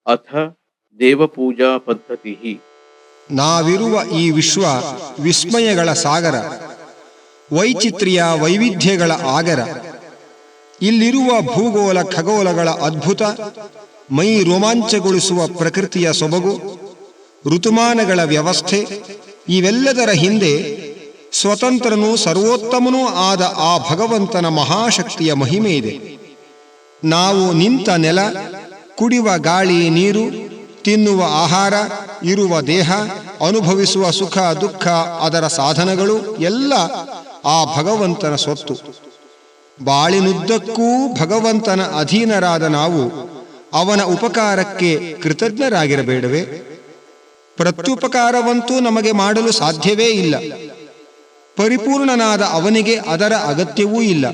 ಅಥ ದೇವಪೂಜಾ ಪದ್ಧತಿ. ನಾವಿರುವ ಈ ವಿಶ್ವ ವಿಸ್ಮಯಗಳ ಸಾಗರ, ವೈಚಿತ್ರ್ಯ ವೈವಿಧ್ಯಗಳ ಆಗರ. ಇಲ್ಲಿರುವ ಭೂಗೋಳ ಖಗೋಳಗಳ ಅದ್ಭುತ, ಮೈ ರೋಮಾಂಚಗೊಳಿಸುವ ಪ್ರಕೃತಿಯ ಸೊಬಗು, ಋತುಮಾನಗಳ ವ್ಯವಸ್ಥೆ, ಇವೆಲ್ಲದರ ಹಿಂದೆ ಸ್ವತಂತ್ರನೂ ಸರ್ವೋತ್ತಮನೂ ಆದ ಆ ಭಗವಂತನ ಮಹಾಶಕ್ತಿಯ ಮಹಿಮೆ ಇದೆ. ನಾವು ನಿಂತ ನೆಲ, ಕುಡಿಯುವ ಗಾಳಿ ನೀರು, ತಿನ್ನುವ ಆಹಾರ, ಇರುವ ದೇಹ, ಅನುಭವಿಸುವ ಸುಖ ದುಃಖ, ಅದರ ಸಾಧನಗಳು ಎಲ್ಲ ಆ ಭಗವಂತನ ಸ್ವತ್ತು. ಬಾಳಿನುದ್ದಕ್ಕೂ ಭಗವಂತನ ಅಧೀನರಾದ ನಾವು ಅವನ ಉಪಕಾರಕ್ಕೆ ಕೃತಜ್ಞರಾಗಿರಬೇಡವೇ? ಪ್ರತ್ಯುಪಕಾರವಂತೂ ನಮಗೆ ಮಾಡಲು ಸಾಧ್ಯವೇ ಇಲ್ಲ. ಪರಿಪೂರ್ಣನಾದ ಅವನಿಗೆ ಅದರ ಅಗತ್ಯವೂ ಇಲ್ಲ.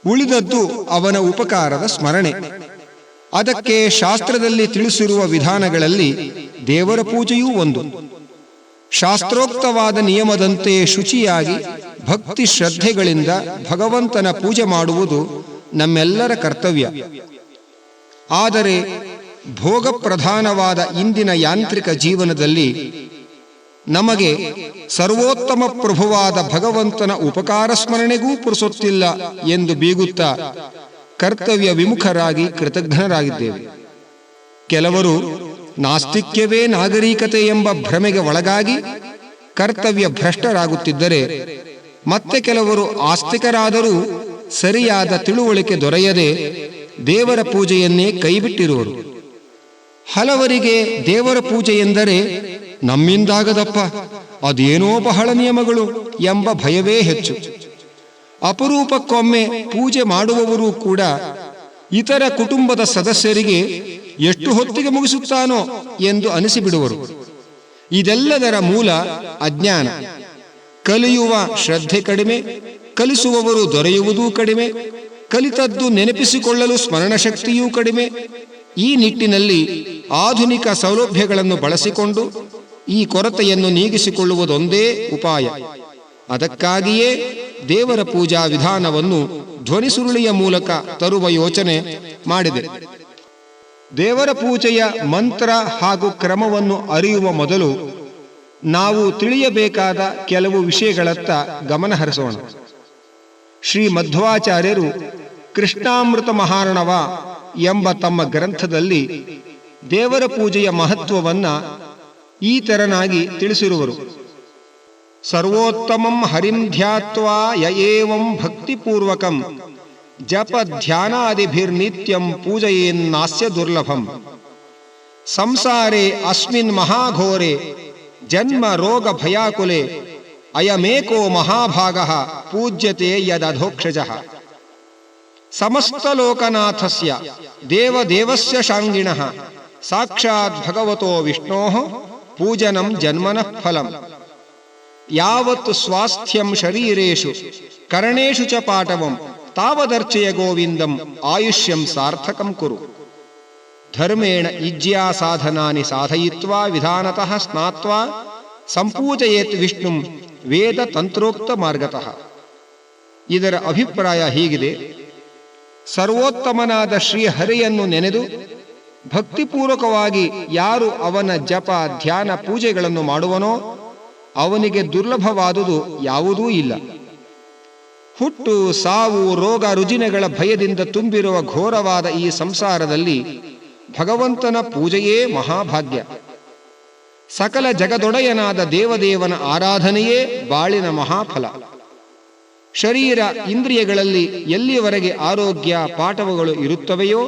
ಉಳಿದದ್ದು ಅವನ ಉಪಕಾರದ ಸ್ಮರಣೆ. ಅದಕ್ಕೆ ಶಾಸ್ತ್ರದಲ್ಲಿ ತಿಳಿಸಿರುವ ವಿಧಾನಗಳಲ್ಲಿ ದೇವರ ಪೂಜೆಯೂ ಒಂದು. ಶಾಸ್ತ್ರೋಕ್ತವಾದ ನಿಯಮದಂತೆ ಶುಚಿಯಾಗಿ ಭಕ್ತಿ ಶ್ರದ್ಧೆಗಳಿಂದ ಭಗವಂತನ ಪೂಜೆ ಮಾಡುವುದು ನಮ್ಮೆಲ್ಲರ ಕರ್ತವ್ಯ. ಆದರೆ ಭೋಗಪ್ರಧಾನವಾದ ಇಂದಿನ ಯಾಂತ್ರಿಕ ಜೀವನದಲ್ಲಿ ನಮಗೆ ಸರ್ವೋತ್ತಮ ಪ್ರಭುವಾದ ಭಗವಂತನ ಉಪಕಾರ ಸ್ಮರಣೆಗೂ ಪುರುಸೊತ್ತಿಲ್ಲ ಎಂದು ಬೀಗುತ್ತಾ ಕರ್ತವ್ಯ ವಿಮುಖರಾಗಿ ಕೃತಜ್ಞರಾಗಿದ್ದೇವೆ. ಕೆಲವರು ನಾಸ್ತಿಕ್ಯವೇ ನಾಗರಿಕತೆ ಎಂಬ ಭ್ರಮೆಗೆ ಒಳಗಾಗಿ ಕರ್ತವ್ಯ ಭ್ರಷ್ಟರಾಗುತ್ತಿದ್ದರೆ, ಮತ್ತೆ ಕೆಲವರು ಆಸ್ತಿಕರಾದರೂ ಸರಿಯಾದ ತಿಳುವಳಿಕೆ ದೊರೆಯದೆ ದೇವರ ಪೂಜೆಯನ್ನೇ ಕೈಬಿಟ್ಟಿರುವರು. ಹಲವರಿಗೆ ದೇವರ ಪೂಜೆ ಎಂದರೆ ನಮ್ಮಿಂದಾಗದಪ್ಪ, ಅದೇನೋ ಬಹಳ ನಿಯಮಗಳು ಎಂಬ ಭಯವೇ ಹೆಚ್ಚು. ಅಪರೂಪಕ್ಕೊಮ್ಮೆ ಪೂಜೆ ಮಾಡುವವರು ಕೂಡ ಇತರ ಕುಟುಂಬದ ಸದಸ್ಯರಿಗೆ ಎಷ್ಟು ಹೊತ್ತಿಗೆ ಮುಗಿಸುತ್ತಾನೋ ಎಂದು ಅನಿಸಿಬಿಡುವರು. ಇದೆಲ್ಲದರ ಮೂಲ ಅಜ್ಞಾನ. ಕಲಿಯುವ ಶ್ರದ್ಧೆ ಕಡಿಮೆ, ಕಲಿಸುವವರು ದೊರೆಯುವುದೂ ಕಡಿಮೆ, ಕಲಿತದ್ದು ನೆನಪಿಸಿಕೊಳ್ಳಲು ಸ್ಮರಣಶಕ್ತಿಯೂ ಕಡಿಮೆ. ಈ ನಿಟ್ಟಿನಲ್ಲಿ ಆಧುನಿಕ ಸೌಲಭ್ಯಗಳನ್ನು ಬಳಸಿಕೊಂಡು ಈ ಕೊರತೆಯನ್ನು ನೀಗಿಸಿಕೊಳ್ಳುವುದೊಂದೇ ಉಪಾಯ. ಅದಕ್ಕಾಗಿಯೇ ದೇವರ ಪೂಜಾ ವಿಧಾನವನ್ನು ಧ್ವನಿಸುರುಳಿಯ ಮೂಲಕ ತರುವ ಯೋಚನೆ ಮಾಡಿದೆ. ದೇವರ ಪೂಜೆಯ ಮಂತ್ರ ಹಾಗೂ ಕ್ರಮವನ್ನು ಅರಿಯುವ ಮೊದಲು ನಾವು ತಿಳಿಯಬೇಕಾದ ಕೆಲವು ವಿಷಯಗಳತ್ತ ಗಮನ ಹರಿಸೋಣ. ಶ್ರೀ ಮಧ್ವಾಚಾರ್ಯರು ಕೃಷ್ಣಾಮೃತ ಮಹಾರ್ಣವ ಎಂಬ ತಮ್ಮ ಗ್ರಂಥದಲ್ಲಿ ದೇವರ ಪೂಜೆಯ ಮಹತ್ವವನ್ನ ಈ ತೆರನಾಗಿ ತಿಳಿಸಿರುವರು. ಸರ್ವೋತ್ತಮಂ ಹರಿಂ ಧ್ಯಾತ್ವಾ ಯಏವಂ ಭಕ್ತಿಪೂರ್ವಕಂ ಜಪ ಧ್ಯಾನಾದಿಭಿರ್ನಿತ್ಯಂ ಪೂಜಯೇನ್ನಾಸ್ಯ ದುರ್ಲಭಂ. ಸಂಸಾರೇ ಅಸ್ಮಿನ್ ಮಹಾಘೋರೆ ಜನ್ಮ ರೋಗ ಭಯಾಕುಲೆ ಅಯಮೇಕೋ ಮಹಾಭಾಗಃ ಪೂಜ್ಯತೆ ಯದಧೋಕ್ಷಜಃ. ಸಮಸ್ತಲೋಕನಾಥಸ್ಯ ದೇವದೇವಸ್ಯ ಶಾಂಗಿಣಃ ಸಾಕ್ಷಾತ್ ಭಗವತೋ ವಿಷ್ಣೋಃ ಪೂಜನಂ ಜನ್ಮನಃ ಫಲಂ. ಯಾವತ್ ಸ್ವಾಸ್ಥ್ಯಂ ಶರೀರೇಷು ಕರಣೇಷು ಚ ಪಾಟವಂ ತಾವದರ್ಚಯ ಗೋವಿಂದಂ ಆಯುಷ್ಯಂ ಸಾರ್ಥಕಂ ಕುರು. ಧರ್ಮೇಣ ಇಜ್ಯಾ ಸಾಧನಾನಿ ಸಾಧಯಿತ್ವಾ ವಿಧಾನತಃ ಸ್ನಾತ್ವಾ ಸಂಪೂಜಯೇತ್ ವಿಷ್ಣುಂ ವೇದ ತಂತ್ರೋಕ್ತ ಮಾರ್ಗತಃ. ಇದರ ಅಭಿಪ್ರಾಯ ಹೀಗಿದೆ: ಸರ್ವೋತ್ತಮನಾದ ಶ್ರೀಹರಿಯನ್ನು ನೆನೆದು ಭಕ್ತಿಪೂರ್ವಕವಾಗಿ ಯಾರು ಅವನ ಜಪ ಧ್ಯಾನ ಪೂಜೆಗಳನ್ನು ಮಾಡುವನೋ ಅವನಿಗೆ ದುರ್ಲಭವಾದುದು ಯಾವುದೂ ಇಲ್ಲ. ಹುಟ್ಟು ಸಾವು ರೋಗ ರುಜಿನಗಳ ಭಯದಿಂದ ತುಂಬಿರುವ ಘೋರವಾದ ಈ ಸಂಸಾರದಲ್ಲಿ ಭಗವಂತನ ಪೂಜೆಯೇ ಮಹಾಭಾಗ್ಯ. ಸಕಲ ಜಗದೊಡೆಯನಾದ ದೇವದೇವನ ಆರಾಧನೆಯೇ ಬಾಳಿನ ಮಹಾಫಲ. ಶರೀರ ಇಂದ್ರಿಯಗಳಲ್ಲಿ ಎಲ್ಲಿಯವರೆಗೆ ಆರೋಗ್ಯ ಪಾಠವಗಳು ಇರುತ್ತವೆಯೋ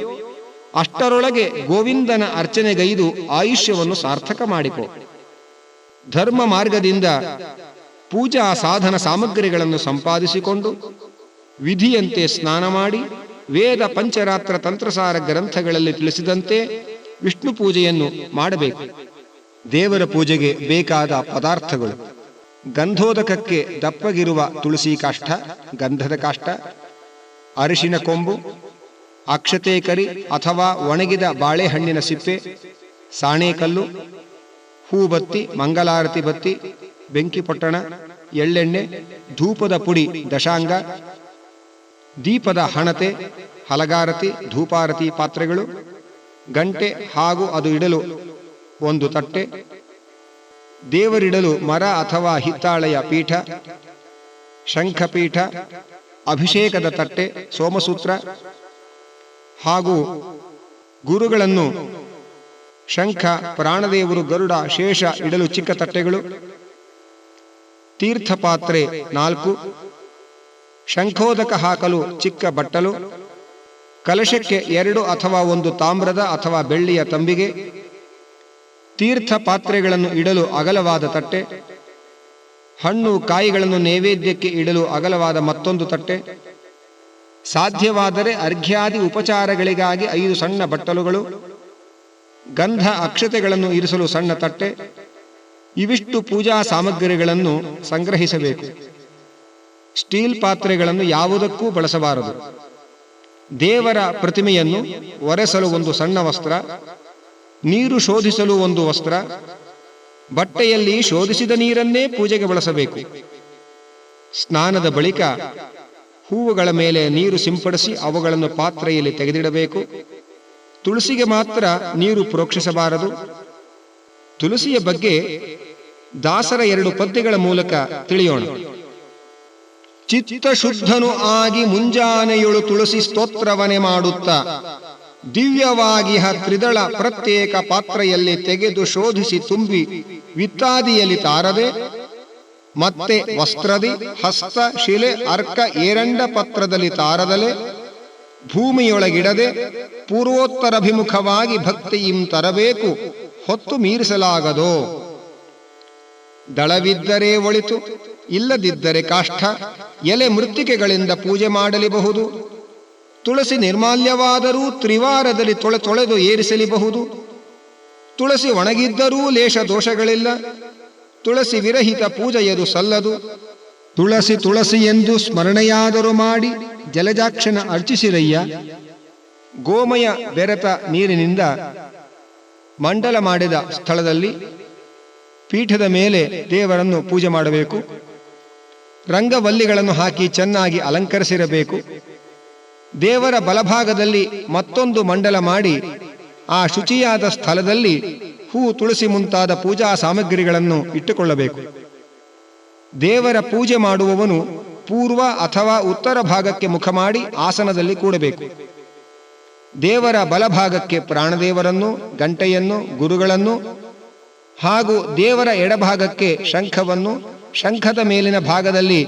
ಅಷ್ಟರೊಳಗೆ ಗೋವಿಂದನ ಅರ್ಚನೆಗೈದು ಆಯುಷ್ಯವನ್ನು ಸಾರ್ಥಕ ಮಾಡಿಕೊ. ಧರ್ಮ ಮಾರ್ಗದಿಂದ ಪೂಜಾ ಸಾಧನ ಸಾಮಗ್ರಿಗಳನ್ನು ಸಂಪಾದಿಸಿಕೊಂಡು ವಿಧಿಯಂತೆ ಸ್ನಾನ ಮಾಡಿ ವೇದ ಪಂಚರಾತ್ರ ತಂತ್ರಸಾರ ಗ್ರಂಥಗಳಲ್ಲಿ ತಿಳಿಸಿದಂತೆ ವಿಷ್ಣು ಪೂಜೆಯನ್ನು ಮಾಡಬೇಕು. ದೇವರ ಪೂಜೆಗೆ ಬೇಕಾದ ಪದಾರ್ಥಗಳು: ಗಂಧೋದಕಕ್ಕೆ ದಪ್ಪಗಿರುವ ತುಳಸಿ ಕಾಷ್ಠ, ಗಂಧದ ಕಾಷ್ಠ, ಅರಿಶಿನ ಕೊಂಬು, ಅಕ್ಷತೆ ಕರಿ ಅಥವಾ ಒಣಗಿದ ಬಾಳೆಹಣ್ಣಿನ ಸಿಪ್ಪೆ, ಸಾಣೇಕಲ್ಲು, ಹೂಬತ್ತಿ, ಮಂಗಲಾರತಿ ಬತ್ತಿ, ಬೆಂಕಿ ಪೊಟ್ಟಣ, ಎಳ್ಳೆಣ್ಣೆ, ಧೂಪದ ಪುಡಿ ದಶಾಂಗ, ದೀಪದ ಹಣತೆ, ಹಲಗಾರತಿ, ಧೂಪಾರತಿ ಪಾತ್ರೆಗಳು, ಗಂಟೆ ಹಾಗೂ ಅದು ಇಡಲು ಒಂದು ತಟ್ಟೆ, ದೇವರಿಡಲು ಮರ ಅಥವಾ ಹಿತ್ತಾಳೆಯ ಪೀಠ, ಶಂಖಪೀಠ, ಅಭಿಷೇಕದ ತಟ್ಟೆ, ಸೋಮಸೂತ್ರ ಹಾಗೂ ಗುರುಗಳನ್ನು ಶಂಖ, ಪ್ರಾಣದೇವರು, ಗರುಡ, ಶೇಷ ಇಡಲು ಚಿಕ್ಕ ತಟ್ಟೆಗಳು, ತೀರ್ಥಪಾತ್ರೆ 4, ಶಂಖೋದಕ ಹಾಕಲು ಚಿಕ್ಕ ಬಟ್ಟಲು, ಕಲಶಕ್ಕೆ 2 ಅಥವಾ 1 ತಾಮ್ರದ ಅಥವಾ ಬೆಳ್ಳಿಯ ತಂಬಿಗೆ, ತೀರ್ಥ ಪಾತ್ರೆಗಳನ್ನು ಇಡಲು ಅಗಲವಾದ ತಟ್ಟೆ, ಹಣ್ಣು ಕಾಯಿಗಳನ್ನು ನೈವೇದ್ಯಕ್ಕೆ ಇಡಲು ಅಗಲವಾದ ಮತ್ತೊಂದು ತಟ್ಟೆ, ಸಾಧ್ಯವಾದರೆ ಅರ್ಘ್ಯಾದಿ ಉಪಚಾರಗಳಿಗಾಗಿ 5 ಸಣ್ಣ ಬಟ್ಟಲುಗಳು, ಗಂಧ ಅಕ್ಷತೆಗಳನ್ನು ಇರಿಸಲು ಸಣ್ಣ ತಟ್ಟೆ. ಇವಿಷ್ಟು ಪೂಜಾ ಸಾಮಗ್ರಿಗಳನ್ನು ಸಂಗ್ರಹಿಸಬೇಕು. ಸ್ಟೀಲ್ ಪಾತ್ರೆಗಳನ್ನು ಯಾವುದಕ್ಕೂ ಬಳಸಬಾರದು. ದೇವರ ಪ್ರತಿಮೆಯನ್ನು ಒರೆಸಲು ಒಂದು ಸಣ್ಣ ವಸ್ತ್ರ, ನೀರು ಶೋಧಿಸಲು ಒಂದು ವಸ್ತ್ರ, ಬಟ್ಟೆಯಲ್ಲಿ ಶೋಧಿಸಿದ ನೀರನ್ನೇ ಪೂಜೆಗೆ ಬಳಸಬೇಕು. ಸ್ನಾನದ ಬಳಿಕ ಹೂವುಗಳ ಮೇಲೆ ನೀರು ಸಿಂಪಡಿಸಿ ಅವುಗಳನ್ನು ಪಾತ್ರೆಯಲ್ಲಿ ತೆಗೆದಿಡಬೇಕು. ತುಳಸಿಗೆ ಮಾತ್ರ ನೀರು ಪ್ರೋಕ್ಷಿಸಬಾರದು. ತುಳಸಿಯ ಬಗ್ಗೆ ದಾಸರ 2 ಪದ್ಯಗಳ ಮೂಲಕ ತಿಳಿಯೋಣ. ಚಿತ್ತ ಶುದ್ಧನು ಆಗಿ ಮುಂಜಾನೆಯೊಳು ತುಳಸಿ ಸ್ತೋತ್ರವನೆ ಮಾಡುತ್ತಾ, ದಿವ್ಯವಾಗಿಹ ತ್ರಿದಳ ಪ್ರತ್ಯೇಕ ಪಾತ್ರೆಯಲ್ಲಿ ತೆಗೆದು ಶೋಧಿಸಿ ತುಂಬಿ ವಿತ್ತಾದಿಯಲ್ಲಿ ತಾರದೆ, ಮತ್ತೆ ವಸ್ತ್ರದಿ ಹಸ್ತ ಶಿಲೆ ಅರ್ಕ ಏರಂಡ ಪತ್ರದಲ್ಲಿ ತಾರದಲೆ, ಭೂಮಿಯೊಳಗಿಡದೆ ಪೂರ್ವೋತ್ತರಭಿಮುಖವಾಗಿ ಭಕ್ತಿಯಿಂ ತರಬೇಕು, ಹೊತ್ತು ಮೀರಿಸಲಾಗದೋ. ದಳವಿದ್ದರೆ ಒಳಿತು, ಇಲ್ಲದಿದ್ದರೆ ಕಾಷ್ಠ, ಎಲೆ ಮೃತ್ತಿಕೆಗಳಿಂದ ಪೂಜೆ ಮಾಡಲಿಬಹುದು. ತುಳಸಿ ನಿರ್ಮಾಲ್ಯವಾದರೂ ತ್ರಿವಾರದಲ್ಲಿ ತೊಳೆದು ಏರಿಸಲಿಬಹುದು. ತುಳಸಿ ಒಣಗಿದ್ದರೂ ಲೇಷ ದೋಷಗಳಿಲ್ಲ. ತುಳಸಿ ವಿರಹಿತ ಪೂಜೆಯದು ಸಲ್ಲದು. ತುಳಸಿ ತುಳಸಿ ಎಂದು ಸ್ಮರಣೆಯಾದರೂ ಮಾಡಿ ಜಲಜಾಕ್ಷನ ಅರ್ಚಿಸಿರಯ್ಯ. ಗೋಮಯ ಬೆರೆತ ನೀರಿನಿಂದ ಮಂಡಲ ಮಾಡಿದ ಸ್ಥಳದಲ್ಲಿ ಪೀಠದ ಮೇಲೆ ದೇವರನ್ನು ಪೂಜೆ ಮಾಡಬೇಕು. ರಂಗವಲ್ಲಿಗಳನ್ನು ಹಾಕಿ ಚೆನ್ನಾಗಿ ಅಲಂಕರಿಸಿರಬೇಕು. ದೇವರ ಬಲಭಾಗದಲ್ಲಿ ಮತ್ತೊಂದು ಮಂಡಲ ಮಾಡಿ ಆ ಶುಚಿಯಾದ ಸ್ಥಳದಲ್ಲಿ ಹೂ, ತುಳಸಿ ಮುಂತಾದ ಪೂಜಾ ಸಾಮಗ್ರಿಗಳನ್ನು ಇಟ್ಟುಕೊಳ್ಳಬೇಕು. ದೇವರ ಪೂಜೆ ಮಾಡುವವನು ಪೂರ್ವ ಅಥವಾ ಉತ್ತರ ಭಾಗಕ್ಕೆ ಮುಖ ಮಾಡಿ ಆಸನದಲ್ಲಿ ಕೂಡಬೇಕು. ದೇವರ ಬಲಭಾಗಕ್ಕೆ ಪ್ರಾಣದೇವರನ್ನು, ಗಂಟೆಯನ್ನು, ಗುರುಗಳನ್ನು ಹಾಗೂ ದೇವರ ಎಡಭಾಗಕ್ಕೆ ಶಂಖವನ್ನು, ಶಂಖದ ಮೇಲಿನ ಭಾಗದಲ್ಲಿ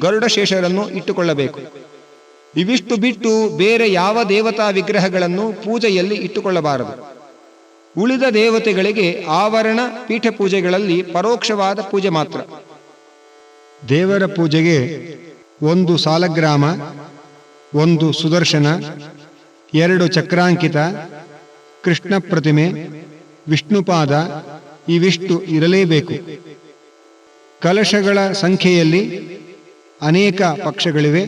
ಗರುಡಶೇಷರನ್ನು ಇಟ್ಟುಕೊಳ್ಳಬೇಕು. ಇವಿಷ್ಟು ಬಿಟ್ಟು ಬೇರೆ ಯಾವ ದೇವತಾ ವಿಗ್ರಹಗಳನ್ನು ಪೂಜೆಯಲ್ಲಿ ಇಟ್ಟುಕೊಳ್ಳಬಾರದು. ಉಳಿದ ದೇವತೆಗಳಿಗೆ ಆವರಣ ಪೀಠ ಪೂಜೆಗಳಲ್ಲಿ ಪರೋಕ್ಷವಾದ ಪೂಜೆ ಮಾತ್ರ. ದೇವರ ಪೂಜೆಗೆ 1 ಸಾಲಗ್ರಾಮ, 1 ಸುದರ್ಶನ, 2 ಚಕ್ರಾಂಕಿತ, ಕೃಷ್ಣ ಪ್ರತಿಮೆ, ವಿಷ್ಣುಪಾದ ಇವಿಷ್ಟು ಇರಲೇಬೇಕು. ಕಲಶಗಳ ಸಂಖ್ಯೆಯಲ್ಲಿ ಅನೇಕ ಪಕ್ಷಗಳಿವೆ.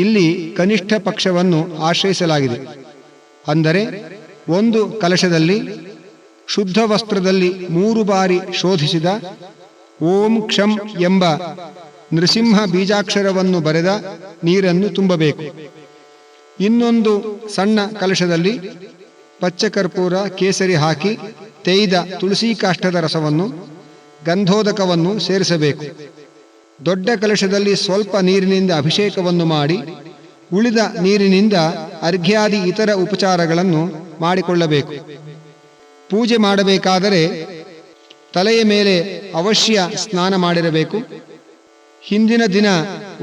ಇಲ್ಲಿ ಕನಿಷ್ಠ ಪಕ್ಷವನ್ನು ಆಶ್ರಯಿಸಲಾಗಿದೆ. ಅಂದರೆ 1 ಕಲಶದಲ್ಲಿ ಶುದ್ಧ ವಸ್ತ್ರದಲ್ಲಿ 3 ಬಾರಿ ಶೋಧಿಸಿದ ಓಂ ಕ್ಷಂ ಎಂಬ ನೃಸಿಂಹ ಬೀಜಾಕ್ಷರವನ್ನು ಬರೆದ ನೀರನ್ನು ತುಂಬಬೇಕು. ಇನ್ನೊಂದು ಸಣ್ಣ ಕಲಶದಲ್ಲಿ ಪಚ್ಚಕರ್ಪೂರ, ಕೇಸರಿ ಹಾಕಿ ತೇಯ್ದ ತುಳಸಿ ಕಾಷ್ಟದ ರಸವನ್ನು, ಗಂಧೋದಕವನ್ನು ಸೇರಿಸಬೇಕು. ದೊಡ್ಡ ಕಲಶದಲ್ಲಿ ಸ್ವಲ್ಪ ನೀರಿನಿಂದ ಅಭಿಷೇಕವನ್ನು ಮಾಡಿ ಉಳಿದ ನೀರಿನಿಂದ ಅರ್ಘ್ಯಾದಿ ಇತರ ಉಪಚಾರಗಳನ್ನು ಮಾಡಿಕೊಳ್ಳಬೇಕು. ಪೂಜೆ ಮಾಡಬೇಕಾದರೆ ತಲೆಯ ಮೇಲೆ ಅವಶ್ಯ ಸ್ನಾನ ಮಾಡಿರಬೇಕು. ಹಿಂದಿನ ದಿನ